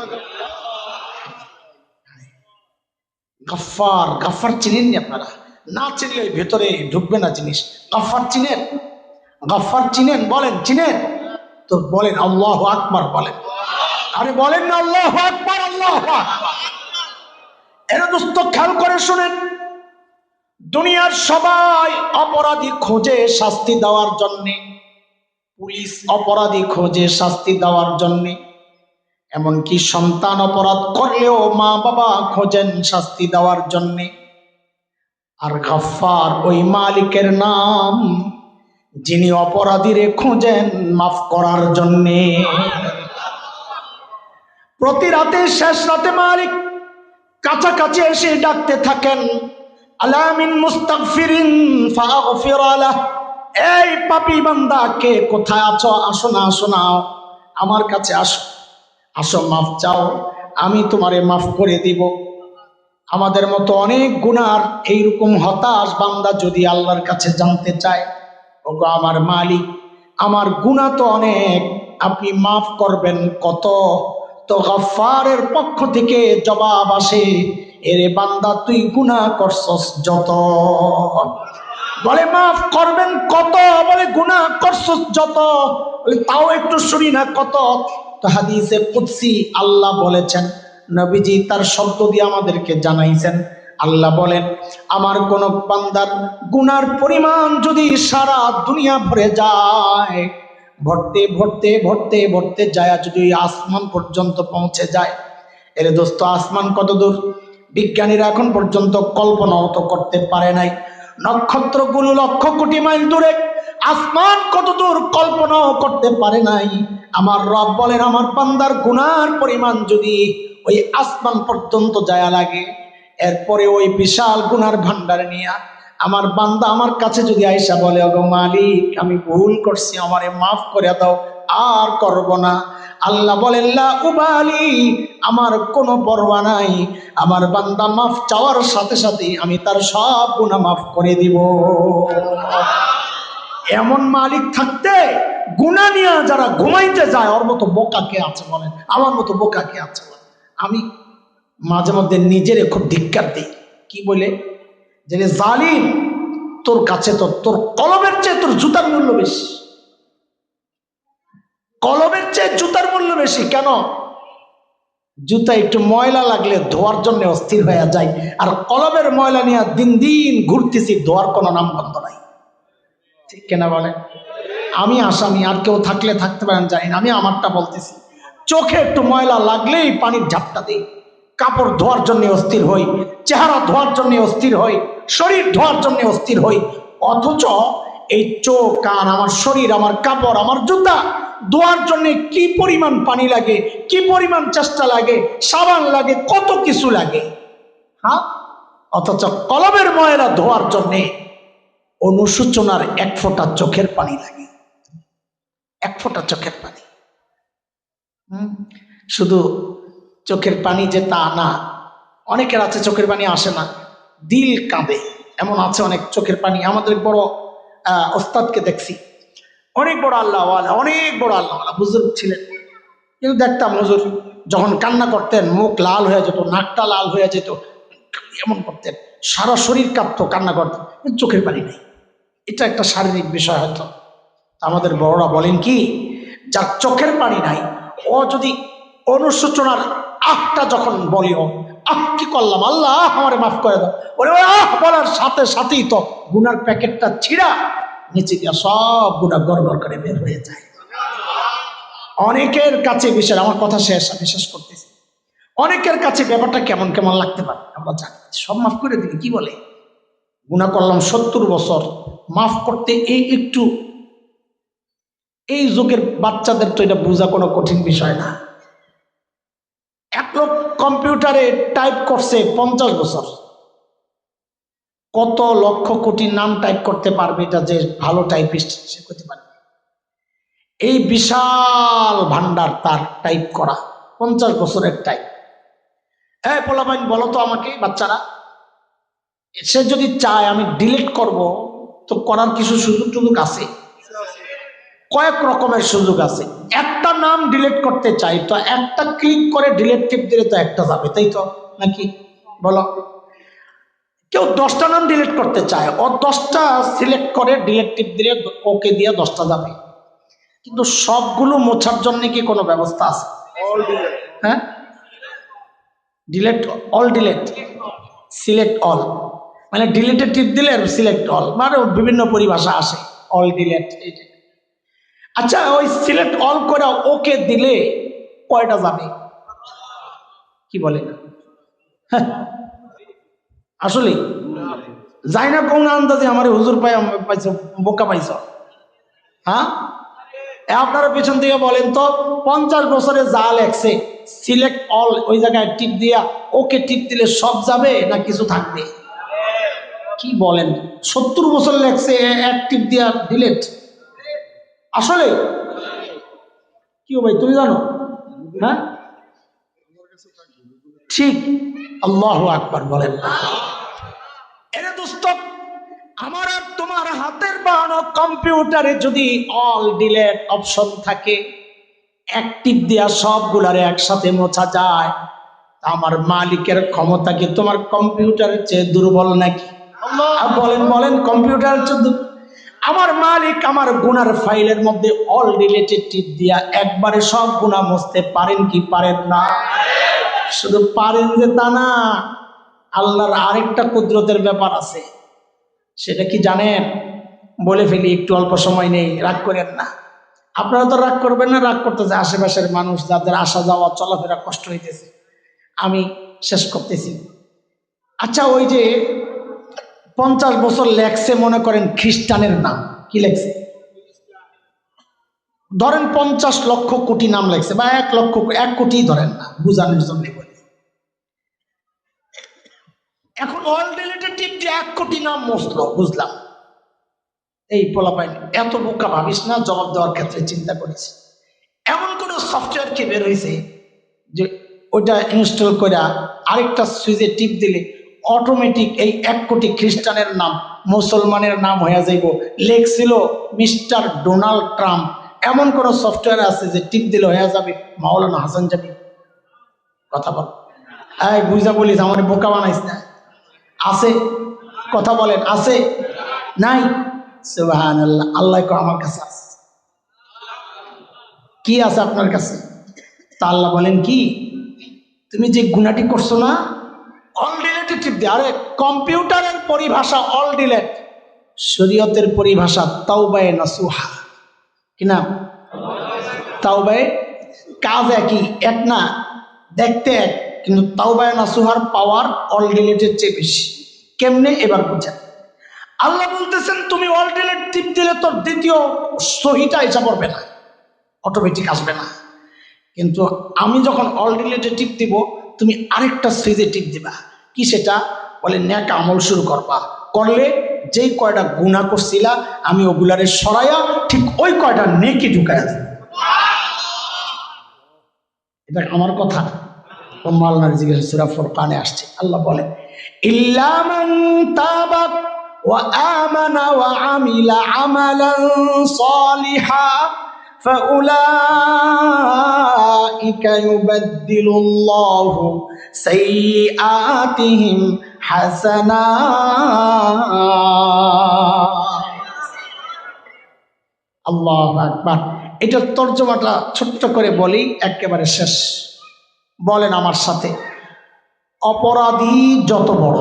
Speaker 1: গফফার, গফফার চিনেন নি আপনারা? না চিনলে ভেতরে ঢুকবে না জিনিস। গফফার চিনেন? গফফার চিনেন? বলেন চিনেন তো বলেন আল্লাহু আকবার বলেন। আরে বলেন না আল্লাহু আকবার, আল্লাহু আকবার। এর দোস্ত খেয়াল করে শুনেন, দুনিয়ার সবাই অপরাধী খোঁজে শাস্তি দেওয়ার জন্যে, পুলিশ অপরাধী খোঁজে শাস্তি দেওয়ার জন্যে, এমনকি সন্তান অপরাধ করলেও মা বাবা খোঁজেন শাস্তি দেওয়ার জন্যে। আর গফফার ওই মালিকের নাম যিনি অপরাধীরে খোঁজেন মাফ করার জন্যে। প্রতি রাতে শেষ রাতে মালিক কাছাকাছি এসে ডাকতে থাকেন, আলা মিন মুস্তাগফিরিন ফাগফির লাহ। এই পাপী বান্দা কে কোথায় আছো? আসো না, আসো না, আমার কাছে আসো, আসো মাফ চাও, আমি তোমারে মাফ করে দিব। আমাদের মতো অনেক গুনার এইরকম হতাশ বান্দা যদি আল্লাহর কাছে জানতে চায়, ওগো আমার মালিক আমার গুনাহ তো অনেক, আপনি মাফ করবেন কত? তো গফফারের পক্ষ থেকে জবাব আসে, এরে বান্দা তুই গুনাহ করছস যত। বলে মাফ করবেন কত? বলে গুনাহ করছস যত। বলে তাও একটু শুনি না কত। তো হাদিসে কুদসি আল্লাহ বলেছেন, নবীজি তার শব্দ দিয়ে আমাদেরকে জানাইছেন। আল্লাহ বলেন, আমার কোন বান্দার গুনার পরিমাণ যদি সারা দুনিয়া ভরে যায়, ভরতে ভরতে ভরতে ভরতে যায় যদি আসমান পর্যন্ত পৌঁছে যায়। এর দোস্ত, আসমান কত দূর বিজ্ঞানীরা এখন পর্যন্ত কল্পনাও তো করতে পারে নাই। নক্ষত্রগুলো লক্ষ কোটি মাইল দূরে, আসমান কত দূর কল্পনাও করতে পারে নাই। আমার রব বলেন, আমার বান্দার গুনার পরিমাণ যদি ওই আসমান পর্যন্ত যায় লাগে, এরপরে ওই বিশাল গুনার ভান্ডারে নিয়ে আমার বান্দা আমার কাছে যদি আইসা বলে, ওগো মালিক আমি ভুল করছি, আমারে মাফ করে দাও, আর করব না। আল্লাহ বলেন, লা উবালি, আমার কোনো পরোয়া নাই। আমার বান্দা মাফ চাওয়ার সাথে সাথে আমি তার সব গুনাহ মাফ করে দিব। এমন মালিক থাকতে গুনাহ নিয়ে যারা ঘুমাইতে যায়, ওর মতো বোকা কে আছে বলেন? আমার মতো বোকা কে আছে বলেন? আমি মাঝে মধ্যে নিজেরে খুব ধিক্কার দিই। কি বলে? যে জালিম, তোর কাছে তো তোর কলমের চেয়ে তোর জুতার মূল্য বেশি। কলমের চেয়ে জুতার মূল্য বেশি। কেন? জুতা একটু ময়লা লাগলে ধোয়ার জন্য অস্থির হয়ে যায়, আর কলমের ময়লা নিয়ে দিন দিন ঘুরতেছি, ধোয়ার কোনো নাম গন্ধ নাই। ঠিক কিনা বলেন? আমি আসামি, আর কেউ থাকলে থাকতে পারেন জানি না, আমি আমারটা বলতেছি। চোখে একটু ময়লা লাগলেই পানির ঝাপটা দিই, কাপড় ধোয়ার জন্য অস্থির হই, চেহারা ধোয়ার জন্য অস্থির হই, শরীর ধোয়ার জন্য অস্থির হই। অথচ এই চোখ, কান, আমার শরীর, আমার কাপড়, আমার জুতা ধোয়ার জন্য কি পরিমাণ পানি লাগে, কি পরিমাণ চেষ্টা লাগে, সাবান লাগে, কত কিছু লাগে। হ্যাঁ, অথচ কলমের ময়লা ধোয়ার জন্যে অনুশোচনার এক ফোঁটা চোখের পানি লাগে, এক ফোঁটা চোখের পানি। শুধু চোখের পানি যে তা না, অনেকের আছে চোখের পানি আসে না, দিল কাঁদে, এমন আছে অনেক। চোখের পানি, আমাদের বড় ওস্তাদকে দেখছি, অনেক বড় আল্লাহওয়ালা, অনেক বড় আল্লাহওয়ালা বুজুর্গ ছিলেন, কিন্তু দেখতাম হুজুর যখন কান্না করতেন মুখ লাল হয়ে যেত, নাকটা লাল হয়ে যেত, এমন করতেন, সারা শরীর কাঁপতো কান্না করতেন, কিন্তু চোখের পানি নেই। এটা একটা শারীরিক বিষয় হয়তো। আমাদের বড়রা বলেন কি, যার চোখের পানি নাই, ও যদি অনুশোচনার আহটা যখন বলিও, আহ কি করলাম, আল্লাহ আমারে মাফ করে দাও, বলে ওই আহ বলার সাথে সাথেই তো গুনার প্যাকেটটা ছিঁড়া নিচে দিয়া সব গুনাহ গড়গড় করে বের হয়ে যায়। অনেকের কাছে বিষয়, আমার কথা শেষ, আমি শেষ করতেছি। অনেকের কাছে ব্যাপারটা কেমন কেমন লাগতে পারে, আমরা জানি সব মাফ করে দিবি, কি বলে গুনাহ করলাম 70 বছর, মাফ করতে এই একটু, এই যুগের বাচ্চাদের তো এটা বোঝা কোনো কঠিন বিষয় না। এক লোক কম্পিউটারে টাইপ করছে 50 বছর, কত লক্ষ কোটি নাম টাইপ করতে পারবে এটা যে ভালো টাইপিস্ট সে করতে পারবে। এই বিশাল ভান্ডার তার টাইপ করা, 50 বছরের টাইপ। হ্যাঁ পোলাপাইন বলো তো আমাকে, বাচ্চারা, সে যদি চায় আমি ডিলিট করব, তো করার কিছু সুযোগ টুযোগ আছে? কয়েক রকমের সুযোগ আছে। একটা নাম ডিলিট করতে চাই তো একটা ক্লিক করে ডিলিট টিপ দিলে তো একটা যাবে, তাই তো নাকি বলো? কেউ 10টা নাম ডিলিট করতে চায়, ও 10টা সিলেক্ট করে ডিলিট টিপ দিলে ওকে দিয়ে 10টা যাবে। কিন্তু সবগুলো মোছার জন্য কি কোনো ব্যবস্থা আছে? হ্যাঁ, delete all, delete, select all, মানে ডিলিটে টিপ দিলে সিলেক্ট অল, মানে বিভিন্ন পরিভাষা আসে, অল ডিলিট। আচ্ছা, ওই সিলেক্ট অল করে ওকে দিলে কয়টা যাবে? কি বলে? হ্যাঁ, আসলে যাই না কোন আন্দাজে আমার হুজুর পাইছ, বোকা পাইছ। হ্যাঁ, আপনারা পিছন থেকে বলেন তো, 50 বছরে যা লেখছে সিলেক্ট অল, ওই জায়গায় টিপ দিয়া ওকে টিপ দিলে সব যাবে না কিছু থাকবে? কি বলেন? 70 বছর লেখছে, এক টিপ দিয়া ডিলেট। আসলে কি ভাই তুমি জানো? হ্যাঁ ঠিক, আল্লাহু আকবার বলেন। এরে দোস্ত, আমার আর তোমার হাতের বানানো কম্পিউটারে যদি অল ডিলেট অপশন থাকে, এক টিপ দিয়া সবগুলারে একসাথে মোছা যায়, আমার মালিকের ক্ষমতা কি তোমার কম্পিউটারের চেয়ে দুর্বল নাকি? বলেন বলেন, কম্পিউটার আমার মালিক আমার গুনার ফাইলের মধ্যে অল ডিলেটেড টিপ দিয়া একবারে সব গুনাহ মুছতে পারেন কি পারেন না? শুধু পারেন যে তা না, আল্লাহর আরেকটা কুদরতের ব্যাপার আছে। সেটা কি জানেন? বলে ফেলি, একটু অল্প সময় নেই, রাগ করেন না। আপনারা তো রাগ করবেন না, রাগ করতেছে আশেপাশের মানুষ যাদের আসা যাওয়া চলাফেরা কষ্ট হইতেছে। আমি শেষ করতেছি। আচ্ছা, ওই যে 50 বছর লেখছে মনে করেন খ্রিস্টানের নাম, কি লেখছে? ধরেন 50 লক্ষ কোটি নাম লেখছে, বা 1 কোটি ধরেন না, বুঝানোর জন্য বলি। এখন অল ডিলিটেড টিপ দিয়ে 1 কোটি নাম মুছলো, বুঝলাম। এই পোলাপাইন এত বোকা ভাবিস না, জবাব দেওয়ার ক্ষেত্রে চিন্তা করিস। এমন কোন সফটওয়্যার কি বের হয়েছে যে ওইটা ইনস্টল করে আরেকটা সুইচে টিপ দিলে অটোমেটিক এই 1 কোটি খ্রিস্টানের নাম মুসলমানের নাম হয়ে যাইব? লেখছিল মিস্টার ডোনাল্ড ট্রাম্প। এমন কোন সফটওয়্যার আছে যে টিপ দিলে হয়ে যাবে মাওলানা হাসান জাবি? কথা বল, এই বুঝা বলিস, আমার বোকা বানাইস না। আছে? কথা বলেন, আছে? নাই? সুবহানাল্লাহ, আল্লাহ কো আমার কাছে আছে। কি আছে আপনার কাছে? তা আল্লাহ বলেন কি, তুমি যে গুনাহটি করছো না, অল ডিলেটেড টিপ দিয়ে। আরে কম্পিউটারের পরিভাষা অল ডিলেট, শরীয়তের পরিভাষা তাওবায়ে নাসুহা। কি নাম? তাওবায়ে। কাজ একই, এক না, দেখতে এক, কিন্তু তাওবায়ে নাসুহার পাওয়ার অল ডিলেটের চেয়ে বেশি। কেমনে? এবার বুঝেন। আল্লাহ বলতেছেন তুমি অল ডিলেট টিপ দিলে তোর দ্বিতীয় সহিটা এসে পড়বে না, অটোমেটিক আসবে না। কিন্তু আমি যখন অল ডিলেটে টিপ দিব, তুমি আরেকটা সুইচে টিপ দিবা। কি সেটা? বলে নেক আমল শুরু করবা। করলে যেই কয়টা গুনাহ করছিলা আমি ওগুলারে সরাইয়া ঠিক ওই কয়টা নেকি ঢুকাইয়া দেব। এটা আমার কথা। মাওলানার জিজ্ঞাসা, সূরা ফুরকানে আসছে, আল্লাহ বলে ইল্লা মান তাবা ওয়া আমানা ওয়া আমিলা আমালান সালিহা فأولئك يبدل الله سيئاتهم حسنات। আল্লাহু আকবার। এটার তর্জমাটা ছোট্ট করে বলি, একেবারে শেষ। বলেন আমার সাথে, অপরাধী যত বড়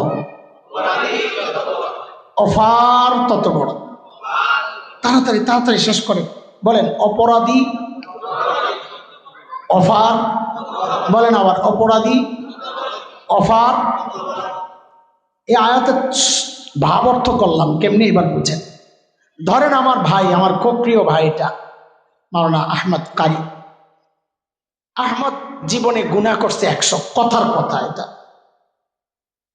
Speaker 1: অফার তত বড়। তাড়াতাড়ি তাড়াতাড়ি শেষ করে বলেন, অপরাধী অফার। বলেন আবার, অপরাধী অফার। এই আয়াতের ভাব অর্থ করলাম কেমনি, এবার বুঝেন। ধরেন আমার ভাই, আমার খুব প্রিয় ভাই, এটা মাওলানা আহমদ কারি। আহমদ জীবনে গুনাহ করছে 100, কথার কথা। এটা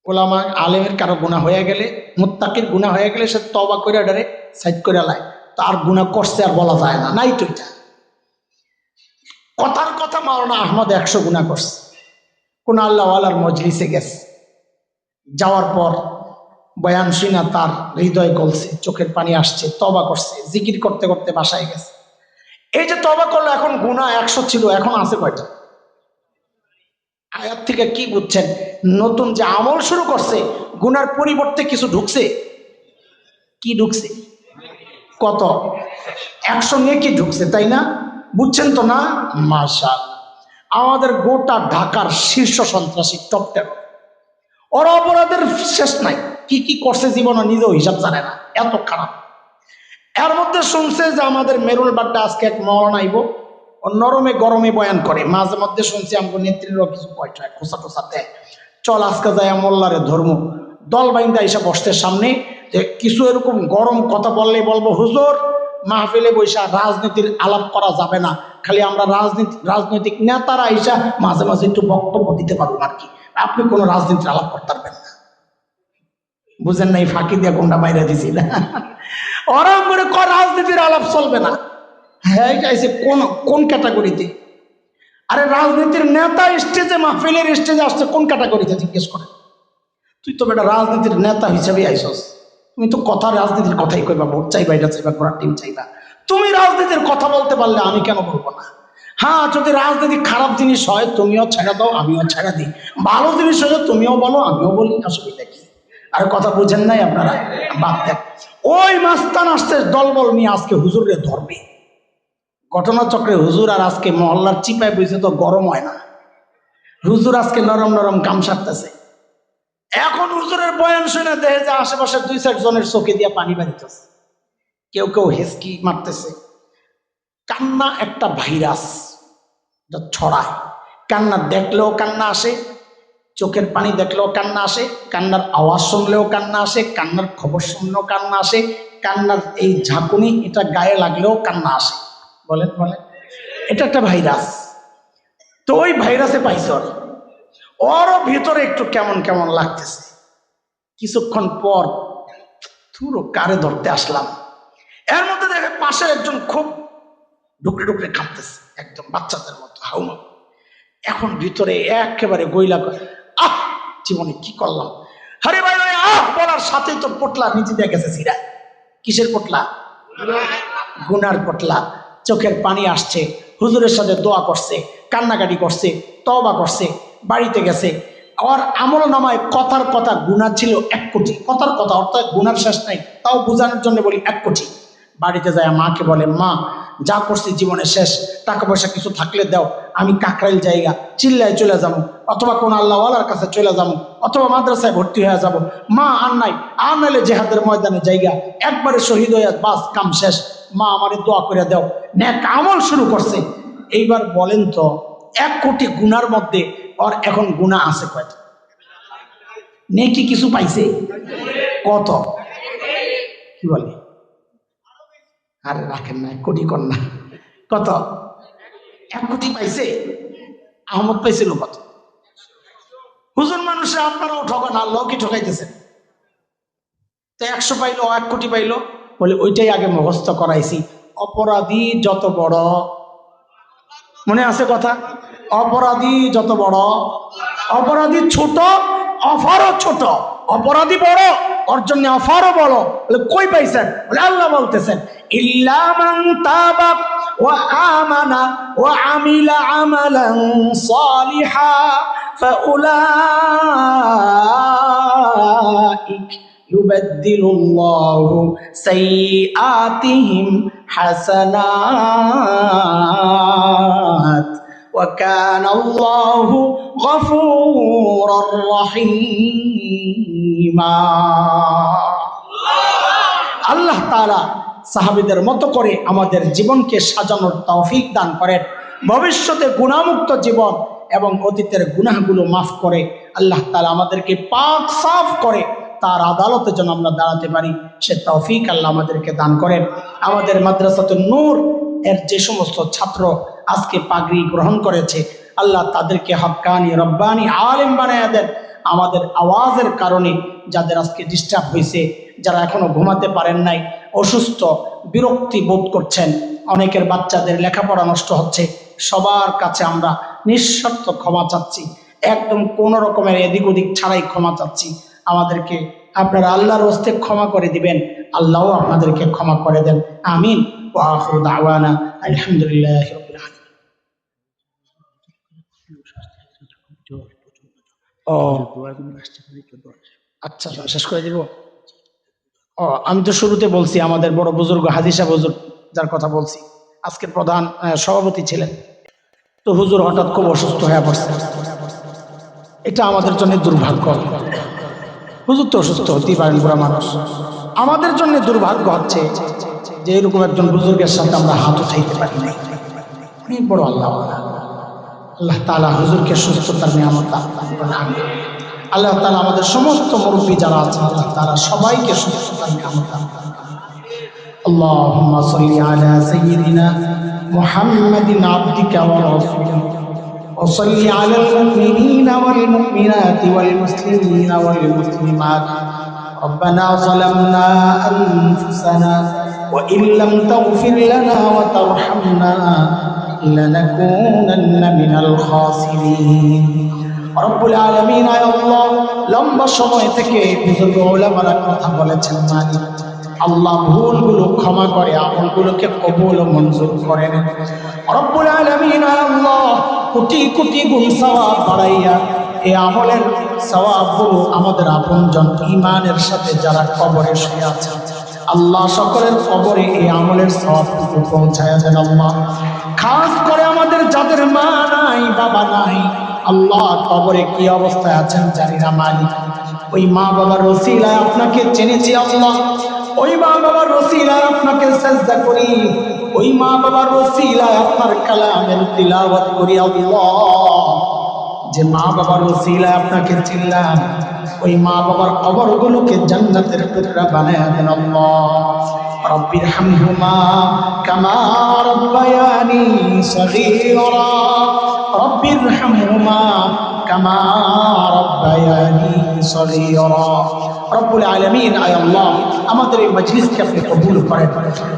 Speaker 1: ওলামা আলেমের কারো গুনাহ হয়ে গেলে, মুত্তাকির গুনাহ হয়ে গেলে সে তওবা করে ডারে সাইড করে লাই, তার গুনাহ করছে আর বলা যায় না, নাই তো। এটা কথার কথা। মাওলানা আহমদ 100 গুনাহ করছে। কোন আল্লাহওয়ালার মজলিসে গেছে, যাওয়ার পর বয়ান শুনা তার হৃদয় গলছে, চোখের পানি আসছে, তওবা করছে, জিকির করতে করতে বাসায় গেছে। এই যে তওবা করলো, এখন গুনাহ 100 ছিল, এখন আছে কয়টা? আয়াত থেকে কি বুঝছেন? নতুন যে আমল শুরু করছে, গুনার পরিবর্তে কিছু ঢুকছে। কি ঢুকছে? কত? 100 নেকি ঢুকছে, তাই না? বুঝছেন তো না? মাশাআল্লাহ। আমাদের গোটা ঢাকার শীর্ষ সন্ত্রাসী, টপ 10, ওরা অপরাধের শেষ নাই। কি কি করছে জীবনে নিজেও হিসাব জানে না, এত খারাপ। এর মধ্যে শুনছে যে আমাদের মেরুল বাড্ডা আজকে এক মাওলানা আইব, ও নরমে গরমে বয়ান করে। মাঝে মধ্যে শুনছি আমাকে নেত্রীরও কিছু পয়সা খোসা টোসা দেয়, চল আজকে যায় মোল্লারে ধর্ম। দল বাইন্দা এসে বসতে সামনে, যে কিছু এরকম গরম কথা বললে বলবো, হুজুর মাহফিলে বৈশা রাজনীতির আলাপ করা যাবে না, খালি আমরা রাজনৈতিক নেতারা এসা মাঝে মাঝে একটু বক্তব্য দিতে পারবো আর কি, আপনি কোনো রাজনীতির আলাপ করতে পারবেন না। বুঝেন না? এই ফাঁকি দিয়ে কোনটা বাইরে দিছি না, ওরা করে রাজনীতির আলাপ চলবে না। হ্যাঁ, চাইছে কোন কোন ক্যাটাগরিতে? আরে রাজনীতির নেতা স্টেজে, মাহফিলের স্টেজে আসছে, কোন ক্যাটাগরিতে জিজ্ঞেস করে? তুই তো বেটা রাজনীতির নেতা হিসেবে আইসস, তুমি তো কথা রাজনীতির কথাই কইবা, ভোট চাইবা, এটা চাইবা, করার টিম চাইবা। তুমি রাজনীতির কথা বলতে পারলে আমি কেন বলবো না? হ্যাঁ, যদি রাজনীতি খারাপ জিনিস হয় তুমিও ছেড়ে দাও, আমিও ছেড়ে দিই। ভালো জিনিস হলে তুমিও বলো, আমিও বলি, অসুবিধা কি? আর কথা বুঝেন নাই আপনারা? বাদ দেন। ওই মাস্তান আসছে দলবল নিয়ে আজকে হুজুরে ধরবে। ঘটনাচক্রে হুজুর আর আজকে মহল্লার চিপায় বসে তো গরম হয় না। হুজুর আজকে নরম নরম কাম সারতেছে। এখন হুজুরের বয়ান শুনে দেখে যে আশেপাশে 2-4 জনের চোখে দিয়ে পানি বাড়িতেছে, কেউ কেউ হেসকি মারতেছে। কান্না একটা ভাইরাস, যা ছড়ায়। কান্না দেখলেও কান্না আসে, চোখের পানি দেখলেও কান্না আসে, কান্নার আওয়াজ শুনলেও কান্না আসে, কান্নার খবর শুনলেও কান্না আসে, কান্নার এই ঝাঁকুনি এটা গায়ে লাগলেও কান্না আসে। বলেন বলেন, এটা একটা ভাইরাস। তো ওই ভাইরাসে পাইছে ওরও ভিতরে একটু কেমন কেমন লাগতেছে। কিছুক্ষণ পর থুরো কারে ধরতে আসলাম, এর মধ্যে দেখে পাশের একজন খুব ডুকরে ডুকরে কাঁদতেছে, একদম বাচ্চাদের মতো হাউমা। এখন ভিতরে একেবারে গইলা করে, আহ জীবনে কি করলাম, আরে ভাই ভাই আহ বলার সাথে তো পটলা নিচে দিয়ে গেছে সিরা। কিসের পটলা? গুনার পটলা। চোখের পানি আসছে, হুজুরের সাথে দোয়া করছে, কান্নাকাটি করছে, তওবা করছে, বাড়িতে গেছে। আর আমল নামায় কথার কথা গুনাহ ছিল 1 কোটি, কথার কথা, অর্থাৎ গুনার শেষ নাই, তাও বোঝানোর জন্য বলি 1 কোটি। বাড়িতে যায় মাকে বলে, মা যা করছি জীবনে শেষ, টাকা পয়সা কিছু থাকলে দাও, আমি কাকরাইল জায়গা চিল্লায় চলে যাবো, অথবা কোন আল্লাহওয়ালার কাছে চলে যাবো, অথবা মাদ্রাসায় ভর্তি হয়ে যাব। মা আর নাই, আর নাইলে জেহাদের ময়দানে জায়গা, একবারে শহীদ হয়ে বাস কাম শেষ, মা আমারে দোয়া করে দাও। নেক আমল শুরু করছে। এইবার বলেন তো 1 কোটি গুনার মধ্যে ওর এখন গুনাহ আছে কয়টা? নেকি কিছু পাইছে? কত? কি বলে? আরে রাখেন না, কোটি কন্যা কত? 1 কোটি পাইছে। আহমদ পাইছিল কত? হুজুর মানুষে আপনারাও ঠকান, আল্লাহ কি ঠকাইতেছেন? তো 100 পাইলো, 1 কোটি পাইলো, বলে ওইটাই আগে মুখস্থ করাইছি। অপরাধী যত বড়, মনে আছে কথা? অপরাধী যত বড়, অপরাধী ছোট, অফারও ছোট। অপরাধী বড়, ওর জন্য অফারও বড়। বলে কই পাইছেন? বলে আল্লাহ বলতেছেন, ইল্লা মান তাবা ওয়া আমানা ওয়া আমিলা আমালান সালিহা ফাউলাইক ইউবাদদিলুল্লাহু সাইয়্যাতিহিম হাসানাত ওয়া কানা আল্লাহু গফুরার রহিমা। আল্লাহ তাআলা সাহাবীদের মতো করে আমাদের জীবনকে সাজানোর তৌফিক দান করেন। ভবিষ্যতে গুনাহমুক্ত জীবন এবং অতীতের গুনাহগুলো মাফ করে আল্লাহ তাআলা আমাদেরকে পাক সাফ করে তার আদালতে যেন আমরা দাঁড়াতে পারি, সে তৌফিক আল্লাহ আমাদেরকে দান করেন। আমাদের মাদ্রাসাতুন নূর এর যে সমস্ত ছাত্র আজকে পাগড়ি গ্রহণ করেছে, আল্লাহ তাদেরকে হক্কানি রব্বানি আলেম বানায়া দেন। আমাদের আওয়াজের কারণে যাদের আজকে ডিস্টার্ব হয়েছে, যারা এখনো ঘুমাতে পারেন নাই, অসুস্থ, বিরক্তি বোধ করছেন, অনেকের বাচ্চাদের লেখাপড়া নষ্ট হচ্ছে, সবার কাছে আমরা নিঃশর্ত ক্ষমা চাচ্ছি। একদম কোনো রকমের এদিক ওদিক ছাড়াই ক্ষমা চাচ্ছি। আমাদেরকে আপনারা আল্লাহর হস্তে ক্ষমা করে দিবেন, আল্লাহও আপনাদেরকে ক্ষমা করে দেন। আমিন। ওয়া আখিরু দাওয়ানা আলহামদুলিল্লাহি রাব্বিল আলামিন। আচ্ছা শেষ করে দিব। আমি তো শুরুতে বলছি আমাদের বড় বুজুর্গ হাজী সাহেব হুজুর, যার কথা বলছি, আজকের প্রধান সভাপতি ছিলেন। তো হুজুর হঠাৎ খুব অসুস্থ হয়ে পড়ছে। এটা আমাদের জন্য দুর্ভাগ্য। হুজুর তো অসুস্থ হতেই পারেন, বুড়া মানুষ। আমাদের জন্য দুর্ভাগ্য হচ্ছে যে এরকম একজন বুজুর্গের সাথে আমরা হাত উঠাইতে পারি না। অনেক বড় আল্লাহ আল্লাহ তাআলা হুজুরকে সুস্থতার নিয়ামত দান করেন। আল্লাহ তাআলা আমাদের সমস্ত মুরব্বী যারা আছেন, আল্লাহ তাআলা সবাইকে সুস্থতার নিয়ামত দান করেন। আল্লাহুম্মা সাল্লি আলা সাইয়্যিদিনা মুহাম্মাদিন আবদিকা ওয়া রাসূলিকা ওয়া সাল্লি আলাল মুমিনিনা ওয়াল মুমিনাতি ওয়াল মুসলিমিনা ওয়াল মুসলিমাত। রব্বানা যালামনা আনফুসানা ওয়া ইন লাম তাগফির লানা ওয়া তারহামনা লানাকুনান্না মিনাল খাসিরিন। রব্বুল আলামিন, আয় আল্লাহ, লম্বা সময় থেকে বুজুর্গ উলামারা কথা বলেছেন, মালিক আল্লাহ ভুলগুলো ক্ষমা করে আমলগুলোকে কবুল ও মঞ্জুর করেন। রব্বুল আলামিন আল্লাহ কোটি কোটি গুণ সওয়াব বাড়াইয়া এই আমলের সওয়াবগুলো আমাদের আপনজন ঈমানের সাথে যারা কবরে শুয়ে আছে আল্লাহ সকলের কবরে এই আমলের সওয়াবটুকু পৌঁছায়া দেন আল্লাহ। খাস করে আমাদের যাদের মা নাই বাবা নাই আল্লাহ কবরে কি অবস্থায় আছেন জানি না মালিক, ওই মা বাবার ওসিলায় আপনাকে চিনেছি আল্লাহ, ওই মা বাবার ওসিলায় আপনাকে সাজদা করি, ওই মা বাবার ওসিলায় আপনার কালামের তিলাওয়াত করি আল্লাহ। যে মা বাবার ওসিলায় আপনাকে চিনলাম ওই মা বাবার কবরগুলোকে জান্নাতের টুকরা বানায় দেন আল্লাহ। রব্বির হামহুমা কামা রাব্বায়ানি সগীরা, রব্বির হামহুমা কামা রাব্বায়ানি সগীরা। রব্বুল আলামিন আয় আল্লাহ আমাদের এই মজলিসকে আপনি কবুল করেন।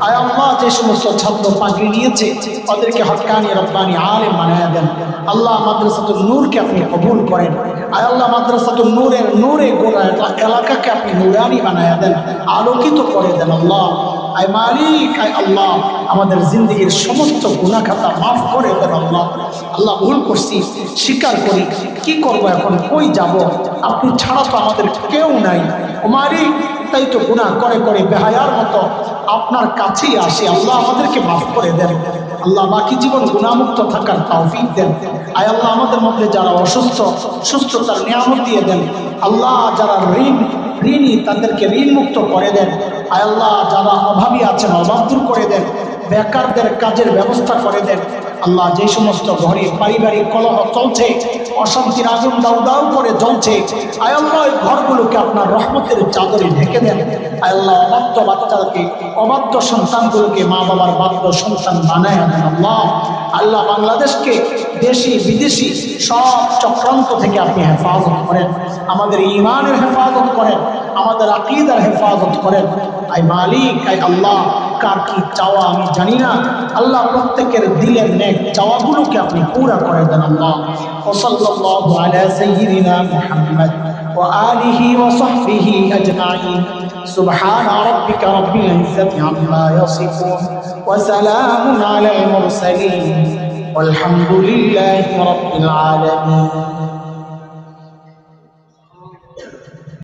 Speaker 1: আয় আল্লাহ যে সমস্ত ছাত্র পাগড়ি নিয়েছে ওদেরকে হক্কানি রব্বানি আলেম বানায়া দেন আল্লাহ। মাদ্রাসাতুন নূরকে আপনি কবুল করেন। আয় আল্লাহ মাদ্রাসাতুন নূরের নূরে গোটা এলাকাকে আপনি নূরানি বানায়া দেন, আলোকিত করে দেন আল্লাহ। আয় মালিক আয় আল্লাহ আমাদের জিন্দগির সমস্ত গুনাহ খাতা মাফ করে দেন আল্লাহ। আল্লাহ ভুল করছি স্বীকার করি, কি করব এখন, কই যাব, আপনি ছাড়া তো আমাদের কেউ নাই। ও মালিক তাই তো গুনাহ করে করে বেহায়ার মতো আপনার কাছেই আসি আল্লাহ, আমাদেরকে মাফ করে দেন আল্লাহ। বাকি জীবন গুনাহমুক্ত থাকার তৌফিক দেন। আয় আল্লাহ আমাদের মধ্যে যারা অসুস্থ সুস্থতার নিয়ামত দিয়ে দেন আল্লাহ। যারা ঋণী তাদেরকে ঋণ মুক্ত করে দেন। আয় আল্লাহ যারা অভাবী আছেন অভাব দূর করে দেন, বেকারদের কাজের ব্যবস্থা করে দেন আল্লাহ। যে সমস্ত ঘরে পারিবারিক কলহ চলছে, অশান্তির আগুন দাউ দাউ করে জ্বলছে, আয় আল্লাহ ওই ঘরগুলোকে আপনার রহমতের চাদরে ঢেকে দেন। আয় আল্লাহ অবাধ্য বাচ্চাকে অবাধ্য সন্তানগুলোকে মা বাবার বাধ্য সন্তান বানায় দেন আল্লাহ। আল্লাহ বাংলাদেশকে দেশি বিদেশি সব চক্রান্ত থেকে আপনি হেফাজত করেন, আমাদের ঈমানের হেফাজত করেন, আমাদের আকীদার হেফাজত করেন। আয় মালিক আয় আল্লাহ কার কি চাওয়া আমি জানি না আল্লাহ, প্রত্যেকের দিলের নেক চাওয়াগুলোকে আপনি পুরা করে দেন আল্লাহ। সাল্লাল্লাহু আলা সাইয়্যিদিনা মুহাম্মদ ওয়া আলিহি ওয়া সাহবিহি আজমাইন। সুবহান রাব্বিকা রাব্বিল ইজ্জাতি আম্মা ইয়াসিফুন ওয়া সালামুন আলাল মুরসালিন ওয়ালহামদুলিল্লাহি রাব্বিল আলামিন।